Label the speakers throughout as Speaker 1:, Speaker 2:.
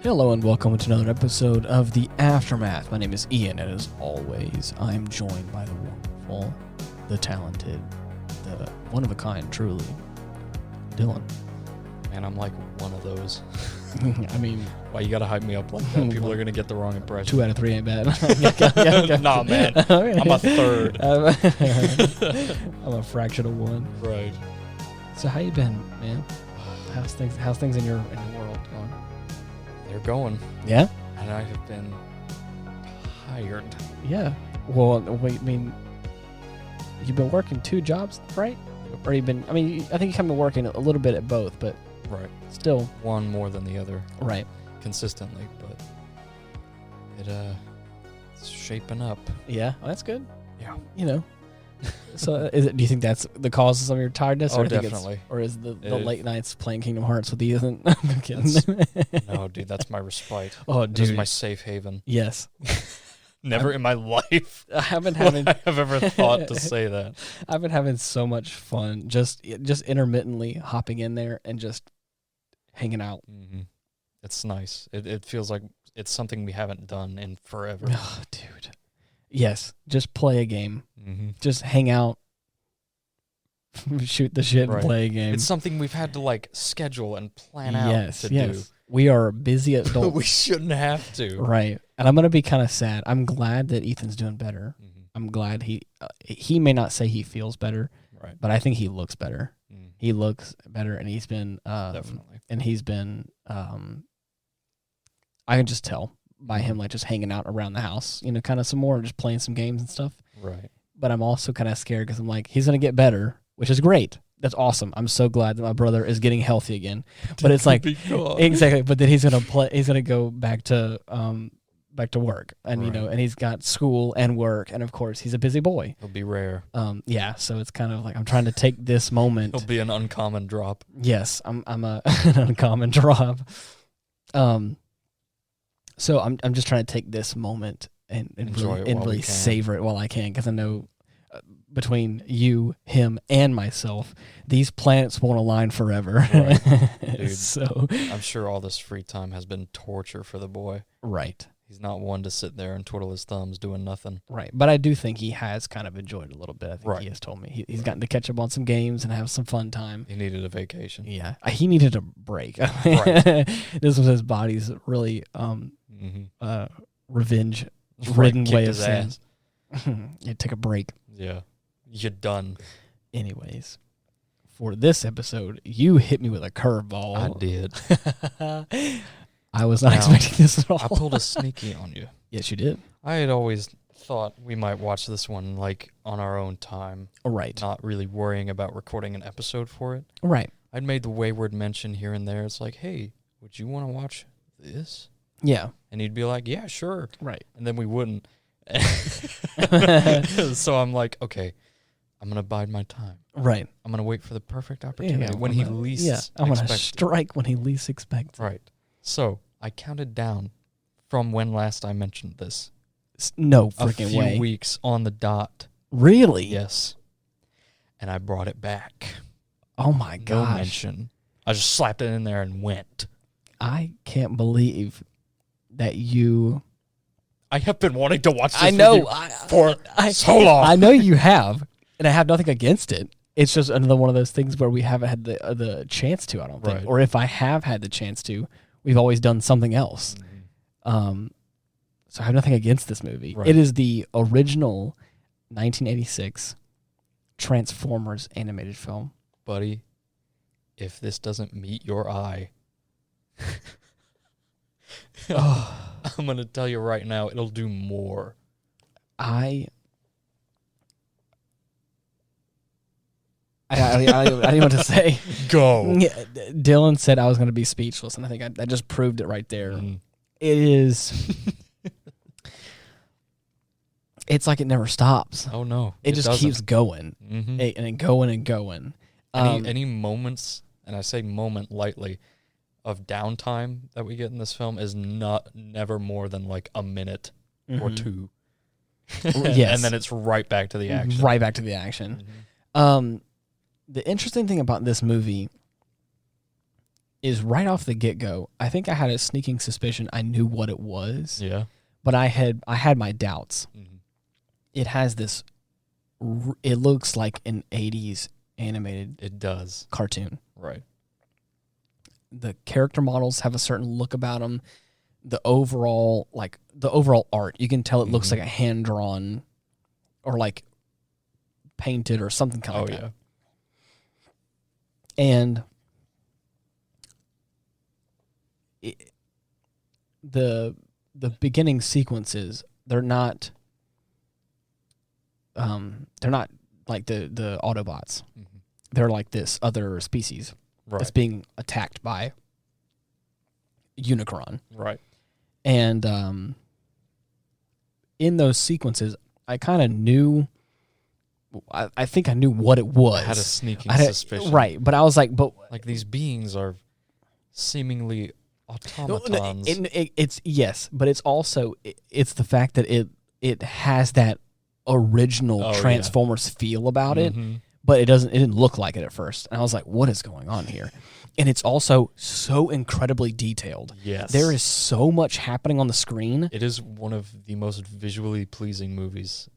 Speaker 1: Hello and welcome to another episode of The Aftermath. My name is Ian, and as always, I am joined by the wonderful, the talented, the one-of-a-kind, truly, Dylan.
Speaker 2: Man, I'm like one of those.
Speaker 1: I mean...
Speaker 2: Why you gotta hype me up like that? People are gonna get the wrong impression.
Speaker 1: 2 out of 3 ain't bad.
Speaker 2: Nah, man. I'm a third.
Speaker 1: I'm a fraction of one.
Speaker 2: Right.
Speaker 1: So how you been, man? How's things in your world going?
Speaker 2: They're going.
Speaker 1: Yeah?
Speaker 2: And I have been tired.
Speaker 1: Yeah. Well, wait, I mean, you've been working 2 jobs, right? Or you've been, I mean, I think you've been working a little bit at both, but
Speaker 2: Right.
Speaker 1: still.
Speaker 2: One more than the other.
Speaker 1: Right.
Speaker 2: Consistently, but it's shaping up.
Speaker 1: Yeah, well, that's good.
Speaker 2: Yeah.
Speaker 1: You know. So, do you think that's the cause of some of your tiredness?
Speaker 2: Oh,
Speaker 1: or
Speaker 2: definitely.
Speaker 1: Or is the late nights playing Kingdom Hearts with Ethan? I'm kidding.
Speaker 2: No, dude, that's my respite.
Speaker 1: Oh,
Speaker 2: This is
Speaker 1: dude.
Speaker 2: my safe haven.
Speaker 1: Yes.
Speaker 2: Never in my life
Speaker 1: I've been having.
Speaker 2: would I have ever thought to say that.
Speaker 1: I've been having so much fun, just intermittently hopping in there and just hanging out.
Speaker 2: Mm-hmm. It's nice. It feels like it's something we haven't done in forever.
Speaker 1: Oh, dude. Yes, just play a game.
Speaker 2: Mm-hmm.
Speaker 1: Just hang out, shoot the shit,
Speaker 2: Right.
Speaker 1: and play a game.
Speaker 2: It's something we've had to like schedule and plan out to do.
Speaker 1: We are busy adults.
Speaker 2: We shouldn't have to.
Speaker 1: Right. And I'm going to be kind of sad. I'm glad that Ethan's doing better.
Speaker 2: Mm-hmm.
Speaker 1: I'm glad he may not say he feels better,
Speaker 2: Right.
Speaker 1: but I think he looks better.
Speaker 2: Mm.
Speaker 1: He looks better, and he's been
Speaker 2: Definitely.
Speaker 1: and he's been I can just tell by him like just hanging out around the house, you know, kind of some more, just playing some games and stuff.
Speaker 2: Right.
Speaker 1: But I'm also kind of scared because I'm like, he's going to get better, which is great. That's awesome. I'm so glad that my brother is getting healthy again. But it's like exactly. But then he's gonna play. He's gonna go back to work, and you know, and he's got school and work, and of course he's a busy boy.
Speaker 2: It'll be rare.
Speaker 1: Yeah. So it's kind of like I'm trying to take this moment.
Speaker 2: It'll be an uncommon drop.
Speaker 1: Yes, I'm an uncommon drop. So I'm just trying to take this moment and really savor it while I can, because I know. Between you, him, and myself, these planets won't align forever.
Speaker 2: Right. Dude,
Speaker 1: so
Speaker 2: I'm sure all this free time has been torture for the boy.
Speaker 1: Right.
Speaker 2: He's not one to sit there and twiddle his thumbs doing nothing.
Speaker 1: Right. But I do think he has kind of enjoyed it a little bit. I think
Speaker 2: right.
Speaker 1: He has told me. He's gotten to catch up on some games and have some fun time.
Speaker 2: He needed a vacation.
Speaker 1: Yeah. He needed a break.
Speaker 2: Right.
Speaker 1: This was his body's really revenge-ridden way of saying, yeah, take a break.
Speaker 2: Yeah. You're done.
Speaker 1: Anyways, for this episode, you hit me with a curveball.
Speaker 2: I did.
Speaker 1: I was not expecting this at all.
Speaker 2: I pulled a sneaky on you.
Speaker 1: Yes, you did.
Speaker 2: I had always thought we might watch this one like on our own time.
Speaker 1: Right.
Speaker 2: Not really worrying about recording an episode for it.
Speaker 1: Right.
Speaker 2: I'd made the wayward mention here and there. It's like, hey, would you want to watch this?
Speaker 1: Yeah.
Speaker 2: And he'd be like, yeah, sure.
Speaker 1: Right.
Speaker 2: And then we wouldn't. So I'm like, okay, I'm going to bide my time.
Speaker 1: Right.
Speaker 2: I'm going to wait for the perfect opportunity when he least
Speaker 1: I'm going to
Speaker 2: expects
Speaker 1: strike when he least expects.
Speaker 2: Right. So I counted down from when last I mentioned this.
Speaker 1: No freaking way.
Speaker 2: A few weeks on the dot.
Speaker 1: Really?
Speaker 2: Yes. And I brought it back.
Speaker 1: Oh my gosh.
Speaker 2: No mention. I just slapped it in there and went.
Speaker 1: I can't believe that you...
Speaker 2: I have been wanting to watch this for so long.
Speaker 1: I know you have, and I have nothing against it. It's just another one of those things where we haven't had the chance to, I don't think.
Speaker 2: Right.
Speaker 1: Or if I have had the chance to, we've always done something else.
Speaker 2: Mm-hmm.
Speaker 1: So I have nothing against this movie.
Speaker 2: Right.
Speaker 1: It is the original 1986 Transformers animated film.
Speaker 2: Buddy, if this doesn't meet your eye, I'm going to tell you right now, it'll do more.
Speaker 1: I don't even know what to say.
Speaker 2: Go.
Speaker 1: Dylan said I was going to be speechless, and I think I just proved it right there.
Speaker 2: Mm-hmm.
Speaker 1: It is... It's like it never stops.
Speaker 2: Oh, no.
Speaker 1: It just
Speaker 2: doesn't.
Speaker 1: keeps going.
Speaker 2: Mm-hmm.
Speaker 1: And going and going.
Speaker 2: Any moments, and I say moment lightly, of downtime that we get in this film is never more than like a minute or two.
Speaker 1: Yes.
Speaker 2: And then it's right back to the action.
Speaker 1: Right back to the action.
Speaker 2: Mm-hmm.
Speaker 1: The interesting thing about this movie is right off the get-go, I think I had a sneaking suspicion I knew what it was.
Speaker 2: Yeah.
Speaker 1: But I had my doubts.
Speaker 2: Mm-hmm.
Speaker 1: It has this, it looks like an 80s animated
Speaker 2: It does.
Speaker 1: cartoon.
Speaker 2: Right.
Speaker 1: The character models have a certain look about them. The overall art, you can tell it looks like a hand-drawn or like painted or something kind of like that. And the beginning sequences, they're not like the Autobots. Mm-hmm. They're like this other species that's being attacked by Unicron.
Speaker 2: Right.
Speaker 1: And in those sequences, I kind of knew. I think I knew what it was.
Speaker 2: I had a sneaking suspicion.
Speaker 1: Right, but I was like,
Speaker 2: like these beings are seemingly automatons.
Speaker 1: It's yes, but it's also it's the fact that it has that original Transformers feel about it, but it didn't look like it at first. And I was like, what is going on here? And it's also so incredibly detailed.
Speaker 2: Yes.
Speaker 1: There is so much happening on the screen.
Speaker 2: It is one of the most visually pleasing movies.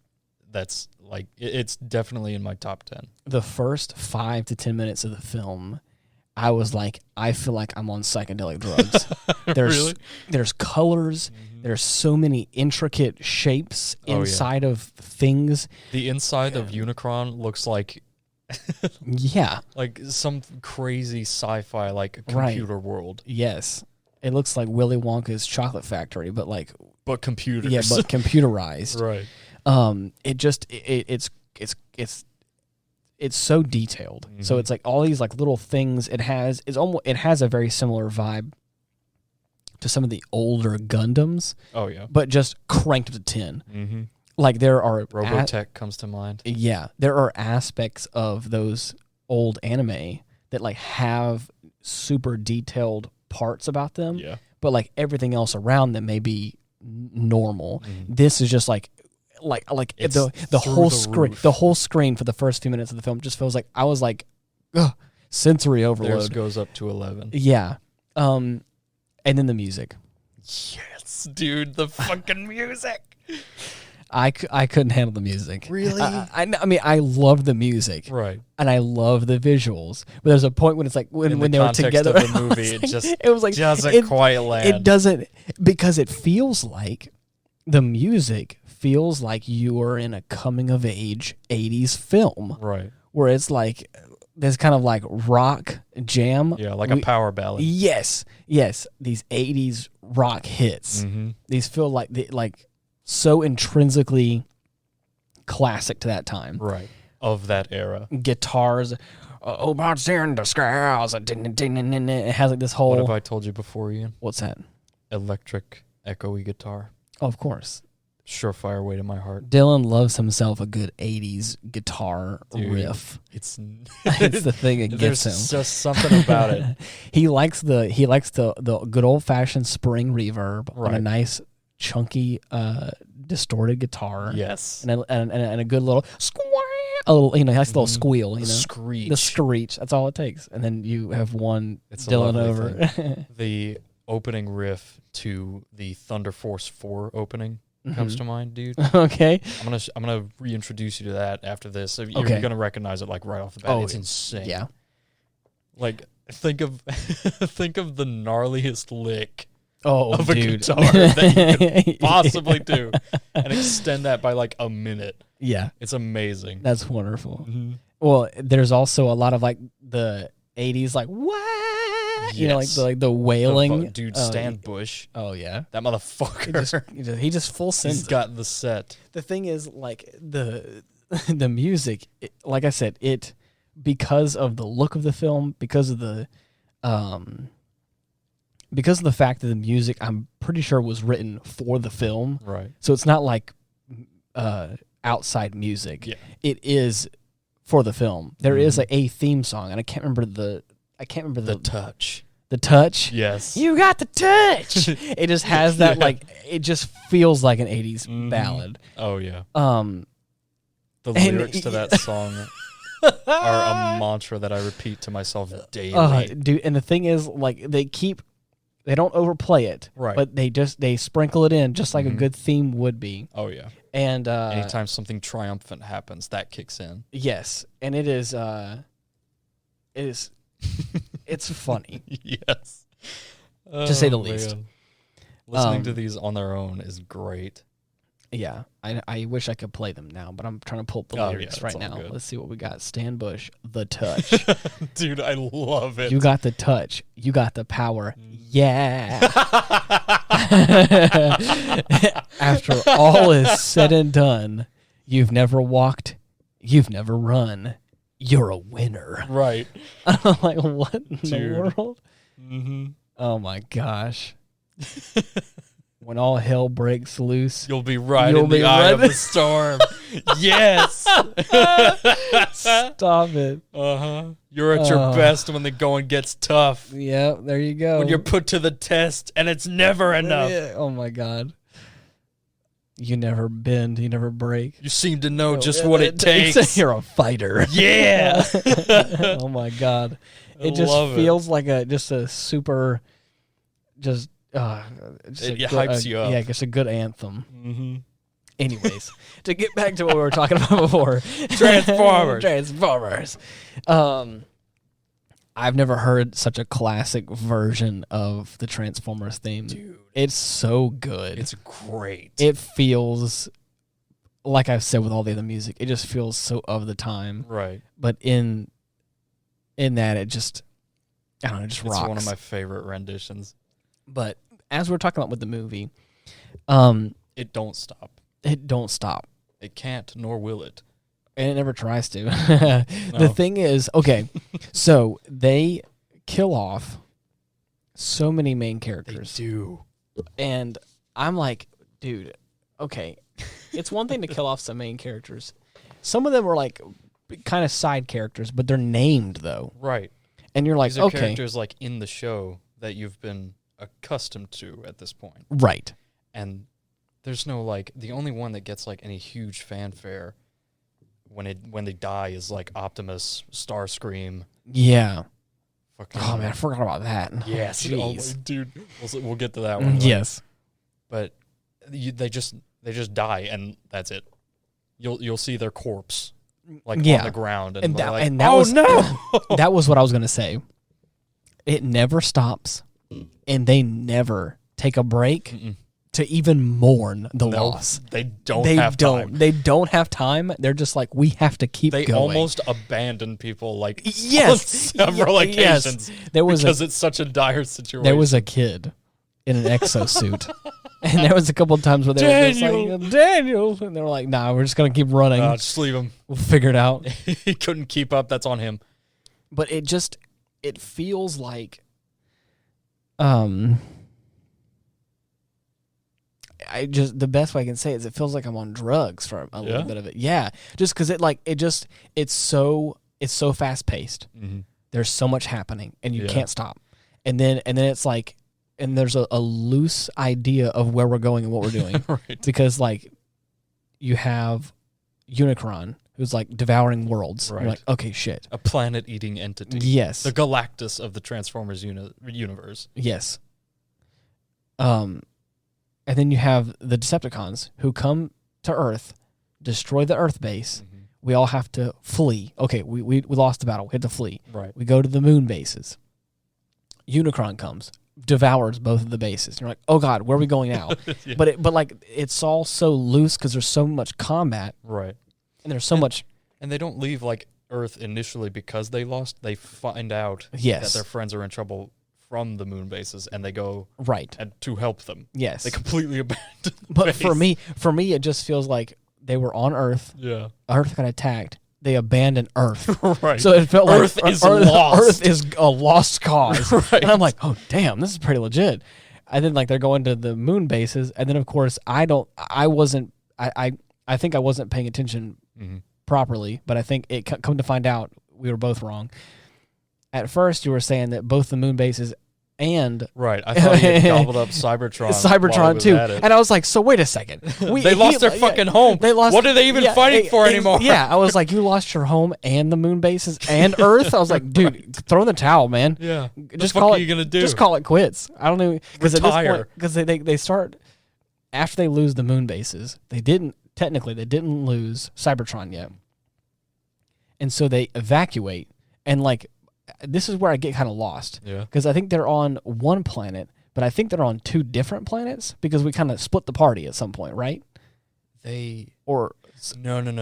Speaker 2: That's like, it's definitely in my top 10.
Speaker 1: The first 5 to 10 minutes of the film, I was like, I feel like I'm on psychedelic drugs. There's colors. There's so many intricate shapes inside of things.
Speaker 2: The inside of Unicron looks like like some crazy sci-fi like computer world.
Speaker 1: Yes. It looks like Willy Wonka's chocolate factory, but
Speaker 2: computers.
Speaker 1: Yeah, but computerized.
Speaker 2: Right.
Speaker 1: It's so detailed. So it's like all these like little things it has a very similar vibe to some of the older Gundams.
Speaker 2: Oh yeah.
Speaker 1: But just cranked to 10. Like there are
Speaker 2: Robotech comes to mind.
Speaker 1: Yeah, there are aspects of those old anime that like have super detailed parts about them.
Speaker 2: Yeah.
Speaker 1: But like everything else around them may be normal. This is just like the whole screen. The whole screen for the first few minutes of the film just feels like I was like, sensory overload.
Speaker 2: Theirs goes up to 11.
Speaker 1: Yeah, and then the music.
Speaker 2: Yes, dude, the fucking music.
Speaker 1: I couldn't handle the music.
Speaker 2: Really?
Speaker 1: I mean, I love the music,
Speaker 2: right?
Speaker 1: And I love the visuals. But there's a point when it's like when they were together.
Speaker 2: Of the movie, it
Speaker 1: was like
Speaker 2: doesn't quite land.
Speaker 1: It doesn't, because it feels like the music feels like you are in a coming of age 80s film,
Speaker 2: right?
Speaker 1: Where it's like this kind of like rock jam,
Speaker 2: like a power ballad.
Speaker 1: Yes. These 80s rock hits. These feel like so intrinsically classic to that time.
Speaker 2: Right. Of that era.
Speaker 1: Guitars, Robots in the skies. It has like this whole...
Speaker 2: What have I told you before, Ian?
Speaker 1: What's that?
Speaker 2: Electric, echoey guitar.
Speaker 1: Oh, of course.
Speaker 2: Surefire way to my heart.
Speaker 1: Dylan loves himself a good 80s guitar riff.
Speaker 2: It's
Speaker 1: the thing that gets him.
Speaker 2: There's just something about it.
Speaker 1: He likes the good old-fashioned spring reverb on a nice chunky distorted guitar.
Speaker 2: Yes.
Speaker 1: And a good little he has a little squeal,
Speaker 2: Screech.
Speaker 1: The screech. That's all it takes. And then you have one Dylan over.
Speaker 2: The opening riff to the Thunder Force 4 opening comes to mind, dude.
Speaker 1: Okay.
Speaker 2: I'm gonna reintroduce you to that after this. So you're gonna recognize it like right off the bat. It's insane.
Speaker 1: Yeah.
Speaker 2: Like think of the gnarliest lick
Speaker 1: of
Speaker 2: a guitar that you could possibly do, and extend that by like a minute.
Speaker 1: Yeah,
Speaker 2: it's amazing.
Speaker 1: That's wonderful. Well, there's also a lot of like the 80s, like what?
Speaker 2: Yes.
Speaker 1: like the wailing.
Speaker 2: Stan Bush.
Speaker 1: Oh yeah,
Speaker 2: that motherfucker.
Speaker 1: He just full sends.
Speaker 2: He's got the set.
Speaker 1: The thing is, like the music. Like I said, because of the look of the film, because of the fact that the music, I'm pretty sure, was written for the film.
Speaker 2: Right.
Speaker 1: So it's not like outside music.
Speaker 2: Yeah.
Speaker 1: It is for the film. There is a theme song, and I can't remember the
Speaker 2: touch.
Speaker 1: The touch.
Speaker 2: Yes.
Speaker 1: You got the touch. It just has that like it just feels like an 80s ballad.
Speaker 2: Oh yeah. The lyrics to that song are a mantra that I repeat to myself daily.
Speaker 1: Dude, and the thing is, like, they don't overplay it,
Speaker 2: Right.
Speaker 1: but they sprinkle it in just like a good theme would be.
Speaker 2: Oh yeah.
Speaker 1: And
Speaker 2: anytime something triumphant happens, that kicks in.
Speaker 1: Yes, and it's funny.
Speaker 2: Yes.
Speaker 1: To say the least.
Speaker 2: Man. Listening to these on their own is great.
Speaker 1: Yeah, I wish I could play them now, but I'm trying to pull up the lyrics right now. Good. Let's see what we got. Stan Bush, The Touch.
Speaker 2: Dude, I love it.
Speaker 1: You got the touch. You got the power. Yeah. After all is said and done, you've never walked, you've never run. You're a winner.
Speaker 2: Right.
Speaker 1: I'm like, what in
Speaker 2: Dude.
Speaker 1: the world?
Speaker 2: Mm-hmm.
Speaker 1: Oh, my gosh. When all hell breaks loose,
Speaker 2: you'll be right in the eye of the storm. Yes.
Speaker 1: Stop it.
Speaker 2: You're at your best when the going gets tough.
Speaker 1: Yeah, there you go.
Speaker 2: When you're put to the test and it's never enough.
Speaker 1: Oh my God. You never bend, you never break.
Speaker 2: You seem to know just what it takes.
Speaker 1: You're a fighter.
Speaker 2: Yeah.
Speaker 1: Oh my God. It just feels like a super it
Speaker 2: hypes you up.
Speaker 1: Yeah, it's a good anthem. Mm-hmm. Anyways, to get back to what we were talking about before. Transformers. I've never heard such a classic version of the Transformers theme.
Speaker 2: Dude.
Speaker 1: It's so good.
Speaker 2: It's great.
Speaker 1: It feels, like I've said with all the other music, it just feels so of the time.
Speaker 2: Right.
Speaker 1: But in that, it just, I don't know, it just rocks.
Speaker 2: It's one of my favorite renditions.
Speaker 1: But as we're talking about with the movie,
Speaker 2: it don't stop.
Speaker 1: It don't stop.
Speaker 2: It can't, nor will it.
Speaker 1: And it never tries to. The thing is, okay, so they kill off so many main characters.
Speaker 2: They do.
Speaker 1: And I'm like, dude, okay, it's one thing to kill off some main characters. Some of them were like kind of side characters, but they're named though.
Speaker 2: Right.
Speaker 1: And you're like,
Speaker 2: these are
Speaker 1: okay.
Speaker 2: characters like in the show that you've been accustomed to at this point.
Speaker 1: Right.
Speaker 2: And there's no like, the only one that gets like any huge fanfare when they die is like Optimus, Starscream.
Speaker 1: Yeah.
Speaker 2: Oh
Speaker 1: man, I forgot about that.
Speaker 2: Yes.
Speaker 1: Jeez.
Speaker 2: Dude, we'll get to that one.
Speaker 1: Yes.
Speaker 2: But they just die and that's it. You'll see their corpse like on the ground and that was
Speaker 1: that was what I was going to say. It never stops and they never take a break to even mourn the loss.
Speaker 2: They don't have time.
Speaker 1: They don't have time. They're just like, we have to keep going.
Speaker 2: They almost abandon people like
Speaker 1: on
Speaker 2: several occasions because it's such a dire situation.
Speaker 1: There was a kid in an exosuit. And there was a couple of times where they were just like, Daniel. And they were like, nah, we're just going to keep running.
Speaker 2: Just leave him.
Speaker 1: We'll figure it out.
Speaker 2: He couldn't keep up. That's on him.
Speaker 1: But it feels like, the best way I can say it is it feels like I'm on drugs for a little bit of it. Yeah. Just because it's so fast paced. Mm-hmm. There's so much happening and you can't stop. And then it's like, and there's a loose idea of where we're going and what we're doing.
Speaker 2: Right.
Speaker 1: Because like you have Unicron who's like devouring worlds.
Speaker 2: Right.
Speaker 1: You're like, okay, shit.
Speaker 2: A planet-eating entity.
Speaker 1: Yes.
Speaker 2: The Galactus of the Transformers universe.
Speaker 1: Yes. And then you have the Decepticons who come to Earth, destroy the Earth base. Mm-hmm. We all have to flee. Okay, we lost the battle. We had to flee.
Speaker 2: Right.
Speaker 1: We go to the moon bases. Unicron comes, devours both of the bases. And you're like, oh God, where are we going now?
Speaker 2: Yeah.
Speaker 1: But like it's all so loose because there's so much combat.
Speaker 2: Right.
Speaker 1: And there's so much.
Speaker 2: And they don't leave like Earth initially because they lost. They find out
Speaker 1: that
Speaker 2: their friends are in trouble from the moon bases, and they go and to help them.
Speaker 1: Yes.
Speaker 2: They completely abandon the
Speaker 1: But
Speaker 2: base.
Speaker 1: for me, it just feels like they were on Earth.
Speaker 2: Yeah.
Speaker 1: Earth got attacked. They abandoned Earth.
Speaker 2: Right.
Speaker 1: So it felt
Speaker 2: Earth
Speaker 1: like
Speaker 2: is lost.
Speaker 1: Earth is a lost cause.
Speaker 2: Right.
Speaker 1: And I'm like, oh damn, this is pretty legit. And then like they're going to the moon bases, and then of course I think I wasn't paying attention properly, but I think it come to find out we were both wrong. At first you were saying that both the moon bases and
Speaker 2: Right. I thought he had gobbled up Cybertron.
Speaker 1: Cybertron too. And I was like, so wait a second.
Speaker 2: They lost their fucking home.
Speaker 1: They lost.
Speaker 2: What are they even fighting for anymore?
Speaker 1: Yeah, I was like, you lost your home and the moon bases and Earth. I was like, dude, throw in the towel, man.
Speaker 2: Yeah.
Speaker 1: Just
Speaker 2: what
Speaker 1: call
Speaker 2: are
Speaker 1: it.
Speaker 2: you gonna do?
Speaker 1: Just call it quits. I don't even because at this
Speaker 2: Retire.
Speaker 1: point, because they start after they lose the moon bases. They didn't lose Cybertron yet, and so they evacuate. And like, this is where I get kind of lost.
Speaker 2: Yeah.
Speaker 1: Because I think they're on one planet, but I think they're on two different planets because we kind of split the party at some point, right?
Speaker 2: No.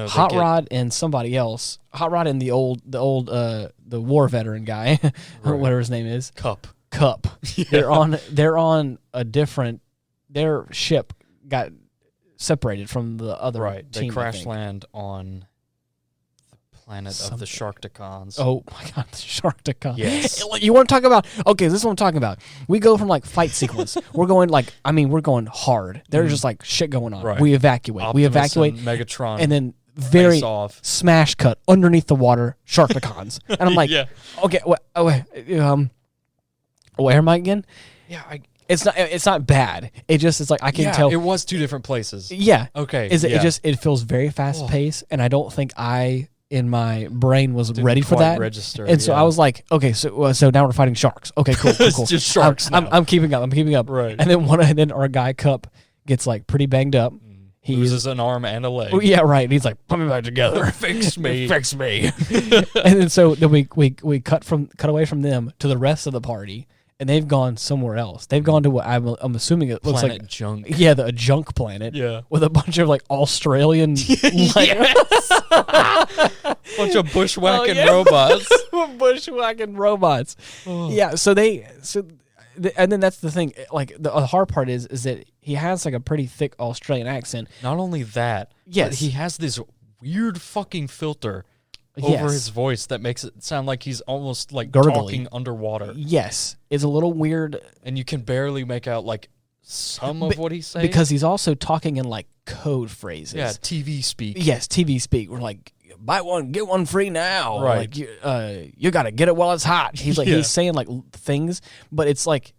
Speaker 1: Hot Rod and somebody else. Hot Rod and the war veteran guy, or whatever his name is.
Speaker 2: Cup.
Speaker 1: Yeah. They're on a different. Their ship got separated from the other.
Speaker 2: Right.
Speaker 1: Team,
Speaker 2: they crash land on the planet of the Sharktacons.
Speaker 1: Oh my God, the Sharktacons.
Speaker 2: Yes.
Speaker 1: You want to talk about? Okay, this is what I'm talking about. We go from like fight sequence. we're going hard. There's just like shit going on.
Speaker 2: Right.
Speaker 1: We evacuate.
Speaker 2: Optimus and Megatron.
Speaker 1: and then very
Speaker 2: off.
Speaker 1: smash cut underneath the water Sharktacons. And I'm like, okay, where am I again?
Speaker 2: Yeah,
Speaker 1: It's not bad. It's like I can tell
Speaker 2: it was two different places.
Speaker 1: Yeah.
Speaker 2: Okay.
Speaker 1: It feels very fast paced, and I don't think I in my brain was ready for that.
Speaker 2: Register,
Speaker 1: and so I was like, okay, so now we're fighting sharks. Okay, cool.
Speaker 2: It's just sharks now.
Speaker 1: I'm keeping up.
Speaker 2: Right.
Speaker 1: And then our guy Cup gets like pretty banged up.
Speaker 2: He loses an arm and a leg.
Speaker 1: Oh, yeah, right. And he's like, put me back together.
Speaker 2: Fix me.
Speaker 1: And then so then we cut away from them to the rest of the party. And they've gone somewhere else. They've gone to what I'm assuming it looks
Speaker 2: planet
Speaker 1: like
Speaker 2: junk.
Speaker 1: Yeah, a junk planet.
Speaker 2: Yeah,
Speaker 1: with a bunch of like Australian,
Speaker 2: bunch of bushwhacking robots.
Speaker 1: Bushwhacking robots. Oh. Yeah. And then that's the thing. Like the hard part is that he has like a pretty thick Australian accent.
Speaker 2: Not only that, but he has this weird fucking filter over his voice that makes it sound like he's almost like talking underwater.
Speaker 1: Yes. It's a little weird.
Speaker 2: And you can barely make out like some of what he's saying.
Speaker 1: Because he's also talking in like code phrases.
Speaker 2: Yeah, TV speak.
Speaker 1: Yes, TV speak. We're like, buy one, get one free now.
Speaker 2: Right.
Speaker 1: Like, you got to get it while it's hot. He's like, he's saying like things, but it's like.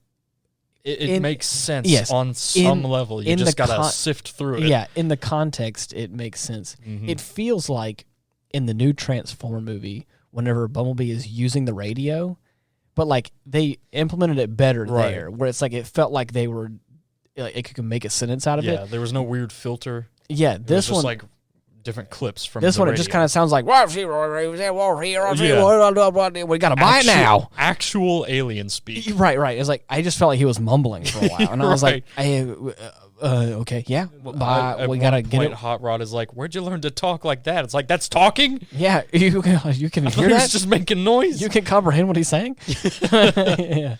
Speaker 2: It makes sense on some level. You just got to sift through it.
Speaker 1: Yeah, in the context, it makes sense. Mm-hmm. It feels like in the new Transformer movie, whenever Bumblebee is using the radio, but like they implemented it better there, where it's like it felt like they were, like, it could make a sentence out of it.
Speaker 2: Yeah, there was no weird filter.
Speaker 1: Yeah, this one
Speaker 2: just like different clips from
Speaker 1: this
Speaker 2: the
Speaker 1: one.
Speaker 2: radio.
Speaker 1: It just kind of sounds like we gotta buy it now.
Speaker 2: Actual alien speak.
Speaker 1: Right. It's like I just felt like he was mumbling for a while, and I was like, okay, yeah, we gotta get it.
Speaker 2: Hot Rod is like, where'd you learn to talk like that? It's like, that's talking?
Speaker 1: Yeah, you can hear that.
Speaker 2: He's just making noise.
Speaker 1: You can comprehend what he's saying. Yeah.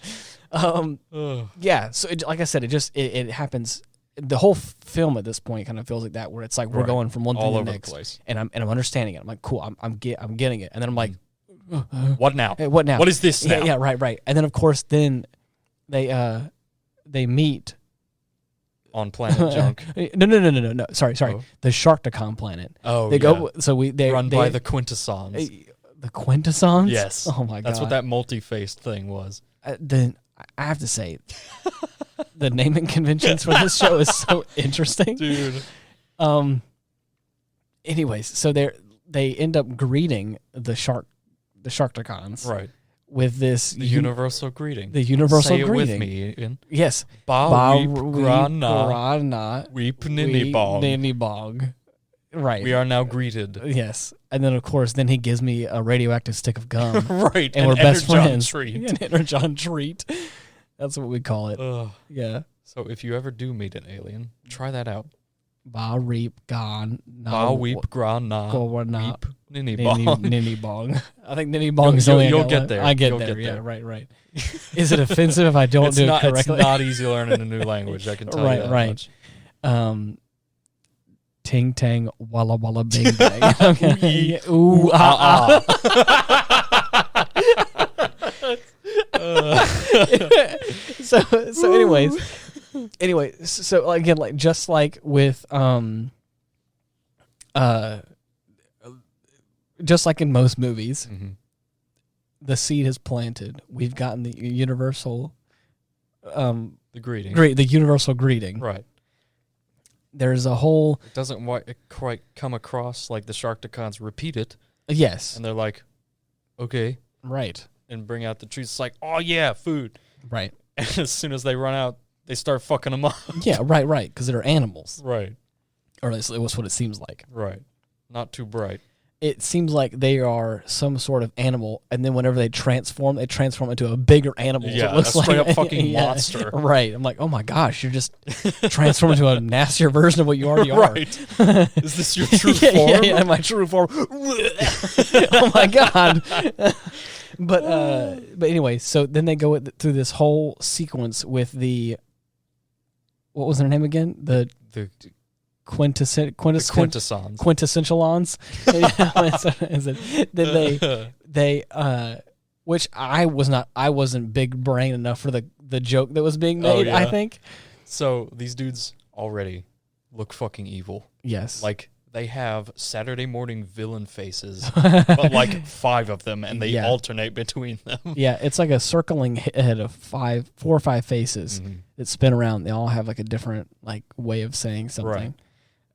Speaker 1: Yeah. So like I said, it happens. The whole film at this point kind of feels like that, where it's like we're going from one thing to the next,
Speaker 2: place.
Speaker 1: and I'm understanding it. I'm like, cool, I'm getting it, and then I'm like,
Speaker 2: what now?
Speaker 1: Hey, what now?
Speaker 2: What is this now?
Speaker 1: Yeah, right. And then of course, then they meet
Speaker 2: on planet junk.
Speaker 1: No. Sorry.
Speaker 2: Oh.
Speaker 1: The Sharktacon planet.
Speaker 2: Oh,
Speaker 1: they go. So they
Speaker 2: run by the Quintessons.
Speaker 1: The Quintessons.
Speaker 2: Yes.
Speaker 1: Oh my god.
Speaker 2: That's what that multi-faced thing was.
Speaker 1: Then I have to say, the naming conventions for this show is so interesting,
Speaker 2: dude.
Speaker 1: Anyways, so they end up greeting the Sharktacons,
Speaker 2: right,
Speaker 1: with this
Speaker 2: universal greeting.
Speaker 1: The universal
Speaker 2: Say
Speaker 1: greeting.
Speaker 2: It with me, Ian.
Speaker 1: Yes.
Speaker 2: Ba weep grana weep ninny bog.
Speaker 1: Right.
Speaker 2: We are now greeted.
Speaker 1: Yes. And then, of course, he gives me a radioactive stick of gum.
Speaker 2: Right.
Speaker 1: And we're best friends.
Speaker 2: Treat.
Speaker 1: An Energon treat. That's what we call it. Yeah.
Speaker 2: So if you ever do meet an alien, try that out.
Speaker 1: Ba reep gan.
Speaker 2: Ba weep grana weep ninny bog.
Speaker 1: Ninny bog. I think ninny bog is only.
Speaker 2: You'll get there.
Speaker 1: I get there. Yeah. Right. Is it offensive if I don't do it correctly?
Speaker 2: It's not easy learning a new language. I can tell you that much.
Speaker 1: Ting tang walla walla bing bang. Okay. Ooh ah ah. So anyways, so again, like just like with just like in most movies, the seed is planted. We've gotten the universal
Speaker 2: The greeting.
Speaker 1: the universal greeting.
Speaker 2: Right.
Speaker 1: There's a whole...
Speaker 2: It doesn't quite come across like the Sharktacons repeat it.
Speaker 1: Yes.
Speaker 2: And they're like, okay.
Speaker 1: Right.
Speaker 2: And bring out the trees. It's like, oh, yeah, food.
Speaker 1: Right.
Speaker 2: And as soon as they run out, they start fucking them up.
Speaker 1: Yeah, right, because they're animals.
Speaker 2: Right.
Speaker 1: Or at least it was what it seems like.
Speaker 2: Right. Not too bright.
Speaker 1: It seems like they are some sort of animal, and then whenever they transform into a bigger animal.
Speaker 2: Yeah,
Speaker 1: it looks
Speaker 2: a straight
Speaker 1: like
Speaker 2: up fucking monster.
Speaker 1: Right. I'm like, oh my gosh, you're just transformed into a nastier version of what you already are.
Speaker 2: Right. Is this your true form?
Speaker 1: Yeah, my true form. Oh my god. But anyway, so then they go through this whole sequence with the, what was their name again? The quintessentialons. Then they which I wasn't big brain enough for the joke that was being made.
Speaker 2: Oh, yeah.
Speaker 1: I think
Speaker 2: so. These dudes already look fucking evil.
Speaker 1: Yes,
Speaker 2: like they have Saturday morning villain faces, but like 5 of them, and they alternate between them.
Speaker 1: Yeah, it's like a circling head of 4 or 5 faces that spin around. They all have like a different like way of saying something.
Speaker 2: Right.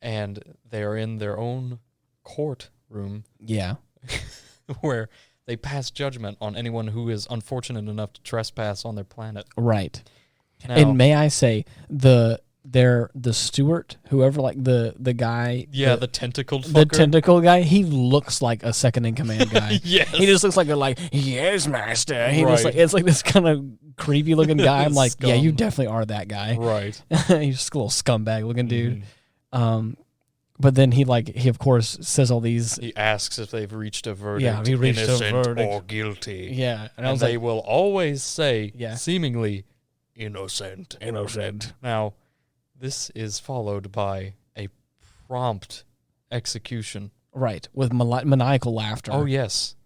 Speaker 2: And they are in their own courtroom.
Speaker 1: Yeah.
Speaker 2: Where they pass judgment on anyone who is unfortunate enough to trespass on their planet.
Speaker 1: Right.
Speaker 2: Now,
Speaker 1: and may I say, the steward, whoever, like the guy.
Speaker 2: Yeah, the tentacled fucker.
Speaker 1: The tentacle guy, he looks like a second in command guy.
Speaker 2: Yes.
Speaker 1: He just looks like yes, master. He just like, it's like this kind of creepy looking guy. I'm like,
Speaker 2: Scum.
Speaker 1: yeah, you definitely are that guy.
Speaker 2: Right.
Speaker 1: He's just a little scumbag looking dude. But then he of course says all these.
Speaker 2: He asks if they've reached a verdict.
Speaker 1: Yeah, he reached
Speaker 2: innocent
Speaker 1: a verdict
Speaker 2: or guilty.
Speaker 1: Yeah,
Speaker 2: and they will always say, seemingly, innocent.
Speaker 1: Innocent.
Speaker 2: Now, this is followed by a prompt execution.
Speaker 1: Right, with maniacal laughter.
Speaker 2: Oh yes,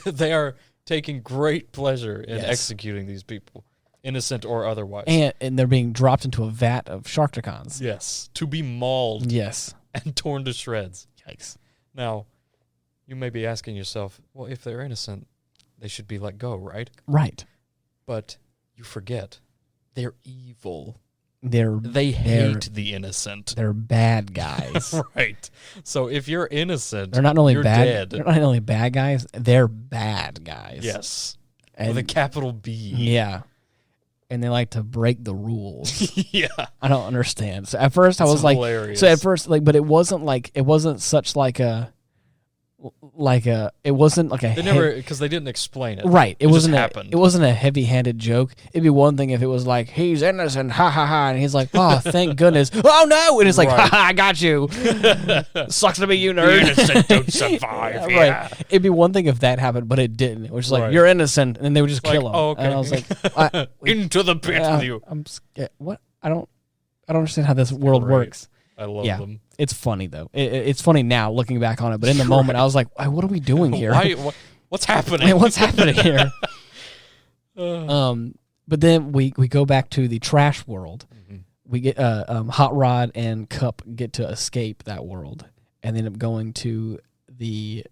Speaker 2: they are taking great pleasure in executing these people. Innocent or otherwise.
Speaker 1: And they're being dropped into a vat of Sharktacons.
Speaker 2: Yes. To be mauled.
Speaker 1: Yes.
Speaker 2: And torn to shreds.
Speaker 1: Yikes.
Speaker 2: Now, you may be asking yourself, well, if they're innocent, they should be let go, right?
Speaker 1: Right.
Speaker 2: But you forget, they're evil.
Speaker 1: They
Speaker 2: hate the innocent.
Speaker 1: They're bad guys.
Speaker 2: Right. So if you're innocent,
Speaker 1: they're not only
Speaker 2: you're
Speaker 1: bad.
Speaker 2: dead.
Speaker 1: They're not only bad guys. They're bad guys.
Speaker 2: Yes.
Speaker 1: And
Speaker 2: with a capital B.
Speaker 1: Yeah. And they like to break the rules.
Speaker 2: Yeah.
Speaker 1: I don't understand. So at first I was
Speaker 2: hilarious.
Speaker 1: but it wasn't such it wasn't like a
Speaker 2: they never, because they didn't explain it.
Speaker 1: Right. It wasn't
Speaker 2: happened.
Speaker 1: It wasn't a heavy-handed joke. It'd be one thing if it was like, he's innocent, ha ha ha, and he's like, oh, thank goodness. Oh no, and it's like, ha ha, I got you. Sucks to be you, nerd.
Speaker 2: Innocent don't survive.
Speaker 1: Yeah. Right. It'd be one thing if that happened, but it didn't. It was just like, you're innocent, and they would just kill him.
Speaker 2: Oh, okay.
Speaker 1: And I was like,
Speaker 2: into the pit with you.
Speaker 1: I'm scared. What? I don't understand how this world works.
Speaker 2: I love them.
Speaker 1: It's funny though. It's funny now looking back on it, but in the moment I was like, what are we doing here?
Speaker 2: What's happening?
Speaker 1: What's happening here? But then we go back to the trash world. We get Hot Rod and Cup get to escape that world and end up going to the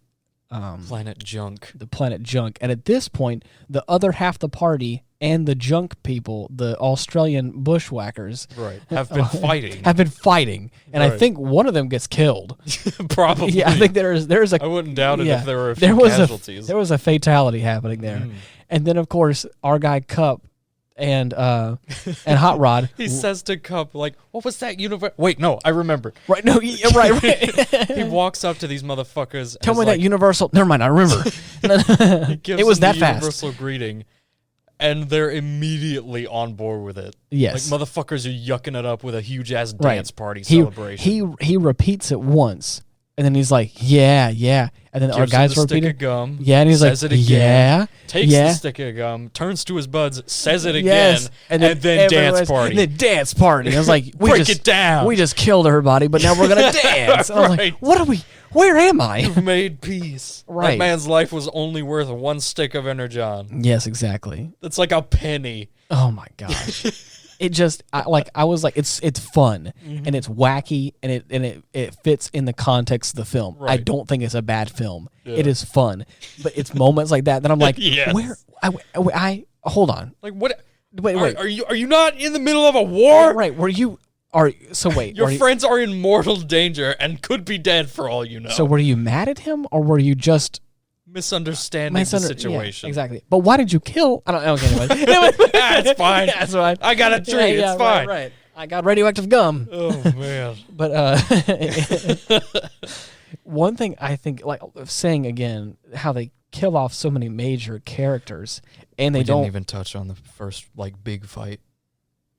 Speaker 2: planet Junk.
Speaker 1: The planet Junk. And at this point, the other half of the party and the Junk people, the Australian bushwhackers,
Speaker 2: have been fighting.
Speaker 1: And I think one of them gets killed.
Speaker 2: Probably.
Speaker 1: Yeah, I think there's a.
Speaker 2: I wouldn't doubt it if there were a few casualties.
Speaker 1: There was a fatality happening there. And then, of course, our guy Cup and Hot Rod.
Speaker 2: He says to Cup, like, what was that universe? Wait, no, I remember.
Speaker 1: Right, no, right.
Speaker 2: He walks up to these motherfuckers.
Speaker 1: Tell me that universal. Never mind, I remember.
Speaker 2: It was that fast. Universal greeting. And they're immediately on board with it.
Speaker 1: Yes.
Speaker 2: Like, motherfuckers are yucking it up with a huge-ass dance party celebration.
Speaker 1: He repeats it once, and then he's like, yeah. And then our guys repeat it.
Speaker 2: Gum,
Speaker 1: yeah, and he's
Speaker 2: says
Speaker 1: like,
Speaker 2: it again,
Speaker 1: yeah.
Speaker 2: Takes the stick of gum, turns to his buds, says it again, and then dance party.
Speaker 1: And then dance party. I was like,
Speaker 2: break it down.
Speaker 1: We just killed everybody, but now we're going to dance. And I was like, what are we... Where am I?
Speaker 2: You've made peace.
Speaker 1: Right.
Speaker 2: That man's life was only worth 1 stick of Energon.
Speaker 1: Yes, exactly.
Speaker 2: That's like a penny.
Speaker 1: Oh my gosh. It just I was like it's fun and it's wacky and it fits in the context of the film. Right. I don't think it's a bad film. Yeah. It is fun, but it's moments like that I'm like, where I hold on.
Speaker 2: Like what?
Speaker 1: Wait.
Speaker 2: Are you not in the middle of a war?
Speaker 1: Right. Your
Speaker 2: friends are in mortal danger and could be dead for all you know.
Speaker 1: So were you mad at him, or were you just
Speaker 2: misunderstanding the situation?
Speaker 1: Yeah, exactly. But why did you kill? I don't know. Okay, anyway.
Speaker 2: It's fine.
Speaker 1: Yeah, it's fine.
Speaker 2: I got a tree. It's fine.
Speaker 1: Right. I got radioactive gum.
Speaker 2: Oh man.
Speaker 1: But one thing I think, like saying again, how they kill off so many major characters, and they don't
Speaker 2: didn't even touch on the first like big fight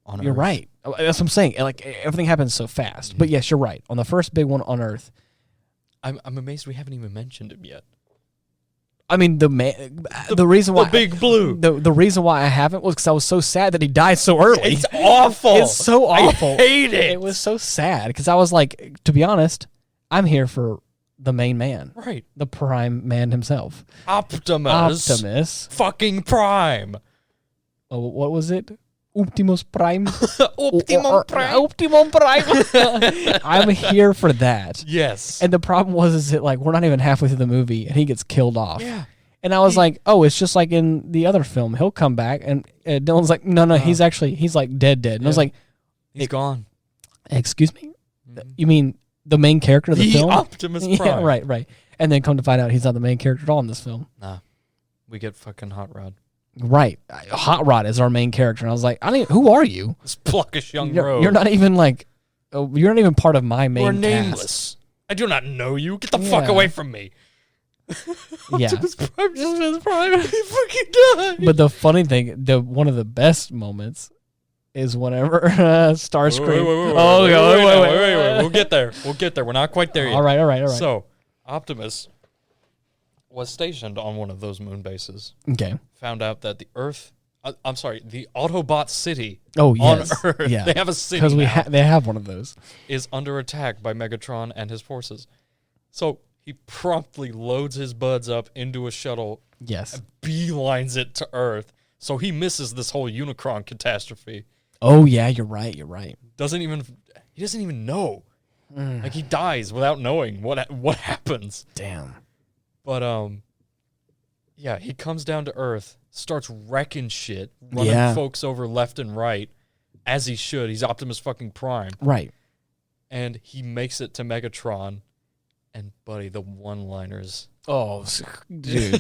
Speaker 2: on Earth.
Speaker 1: You're right. That's what I'm saying. Like everything happens so fast. But yes, you're right. On the first big one on Earth,
Speaker 2: I'm amazed we haven't even mentioned him yet.
Speaker 1: I mean, the reason why
Speaker 2: the Big Blue.
Speaker 1: The reason why I haven't was because I was so sad that he died so early.
Speaker 2: It's awful.
Speaker 1: It's so awful.
Speaker 2: I hate it.
Speaker 1: It was so sad because I was like, to be honest, I'm here for the main man,
Speaker 2: right?
Speaker 1: The prime man himself,
Speaker 2: Optimus. Fucking Prime.
Speaker 1: Oh, what was it? Optimus Prime.
Speaker 2: Optimum Prime.
Speaker 1: Optimum Prime. I'm here for that.
Speaker 2: Yes.
Speaker 1: And the problem is that like we're not even halfway through the movie and he gets killed off.
Speaker 2: Yeah.
Speaker 1: And I was like, oh, it's just like in the other film. He'll come back. And Dylan's like, no, he's like dead. And I was like,
Speaker 2: he's gone.
Speaker 1: Excuse me? Mm-hmm. You mean the main character of the film?
Speaker 2: Optimus Prime.
Speaker 1: Yeah, right. And then come to find out he's not the main character at all in this film.
Speaker 2: Nah. We get fucking Hot Rod.
Speaker 1: Right. Hot Rod is our main character. And I was like, who are you?
Speaker 2: This pluckish young rogue.
Speaker 1: You're not even like, you're not even part of my main cast.
Speaker 2: We're nameless. I do not know you. Get the fuck away from me.
Speaker 1: Yeah.
Speaker 2: Optimus Prime. He fucking died.
Speaker 1: But the funny thing, one of the best moments is whenever Starscream.
Speaker 2: Wait. We'll get there. We're not quite there yet.
Speaker 1: All right.
Speaker 2: So, Optimus was stationed on one of those moon bases.
Speaker 1: Okay.
Speaker 2: Found out that the Autobot city
Speaker 1: on
Speaker 2: Earth,
Speaker 1: yeah.
Speaker 2: they have a city
Speaker 1: because they have one of those,
Speaker 2: is under attack by Megatron and his forces. So he promptly loads his buds up into a shuttle.
Speaker 1: Yes.
Speaker 2: And beelines it to Earth. So he misses this whole Unicron catastrophe.
Speaker 1: Oh yeah, you're right. He
Speaker 2: doesn't even know. Like he dies without knowing what happens.
Speaker 1: Damn.
Speaker 2: But yeah, he comes down to Earth, starts wrecking shit, running folks over left and right, as he should. He's Optimus fucking Prime.
Speaker 1: Right.
Speaker 2: And he makes it to Megatron, and buddy, the one-liners.
Speaker 1: Oh, dude.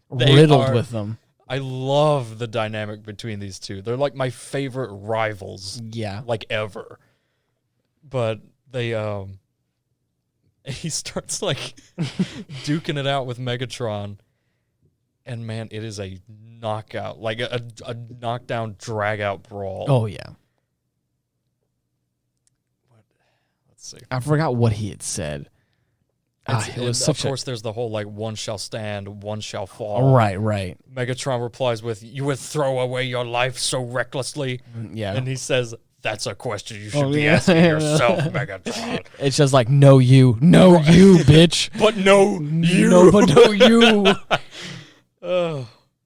Speaker 1: Riddled with them.
Speaker 2: I love the dynamic between these two. They're like my favorite rivals.
Speaker 1: Yeah.
Speaker 2: Like ever. But they he starts like duking it out with Megatron, and man, it is a knockout, like a knockdown drag out brawl.
Speaker 1: Oh yeah.
Speaker 2: Let's see.
Speaker 1: I forgot what he had said.
Speaker 2: It was of course there's the whole like one shall stand, one shall fall.
Speaker 1: Right.
Speaker 2: Megatron replies with, "You would throw away your life so recklessly."
Speaker 1: Yeah.
Speaker 2: And he says, "That's a question you should be asking yourself, Megatron."
Speaker 1: It's just like, no, you, bitch.
Speaker 2: But no, you.
Speaker 1: No, but no, you.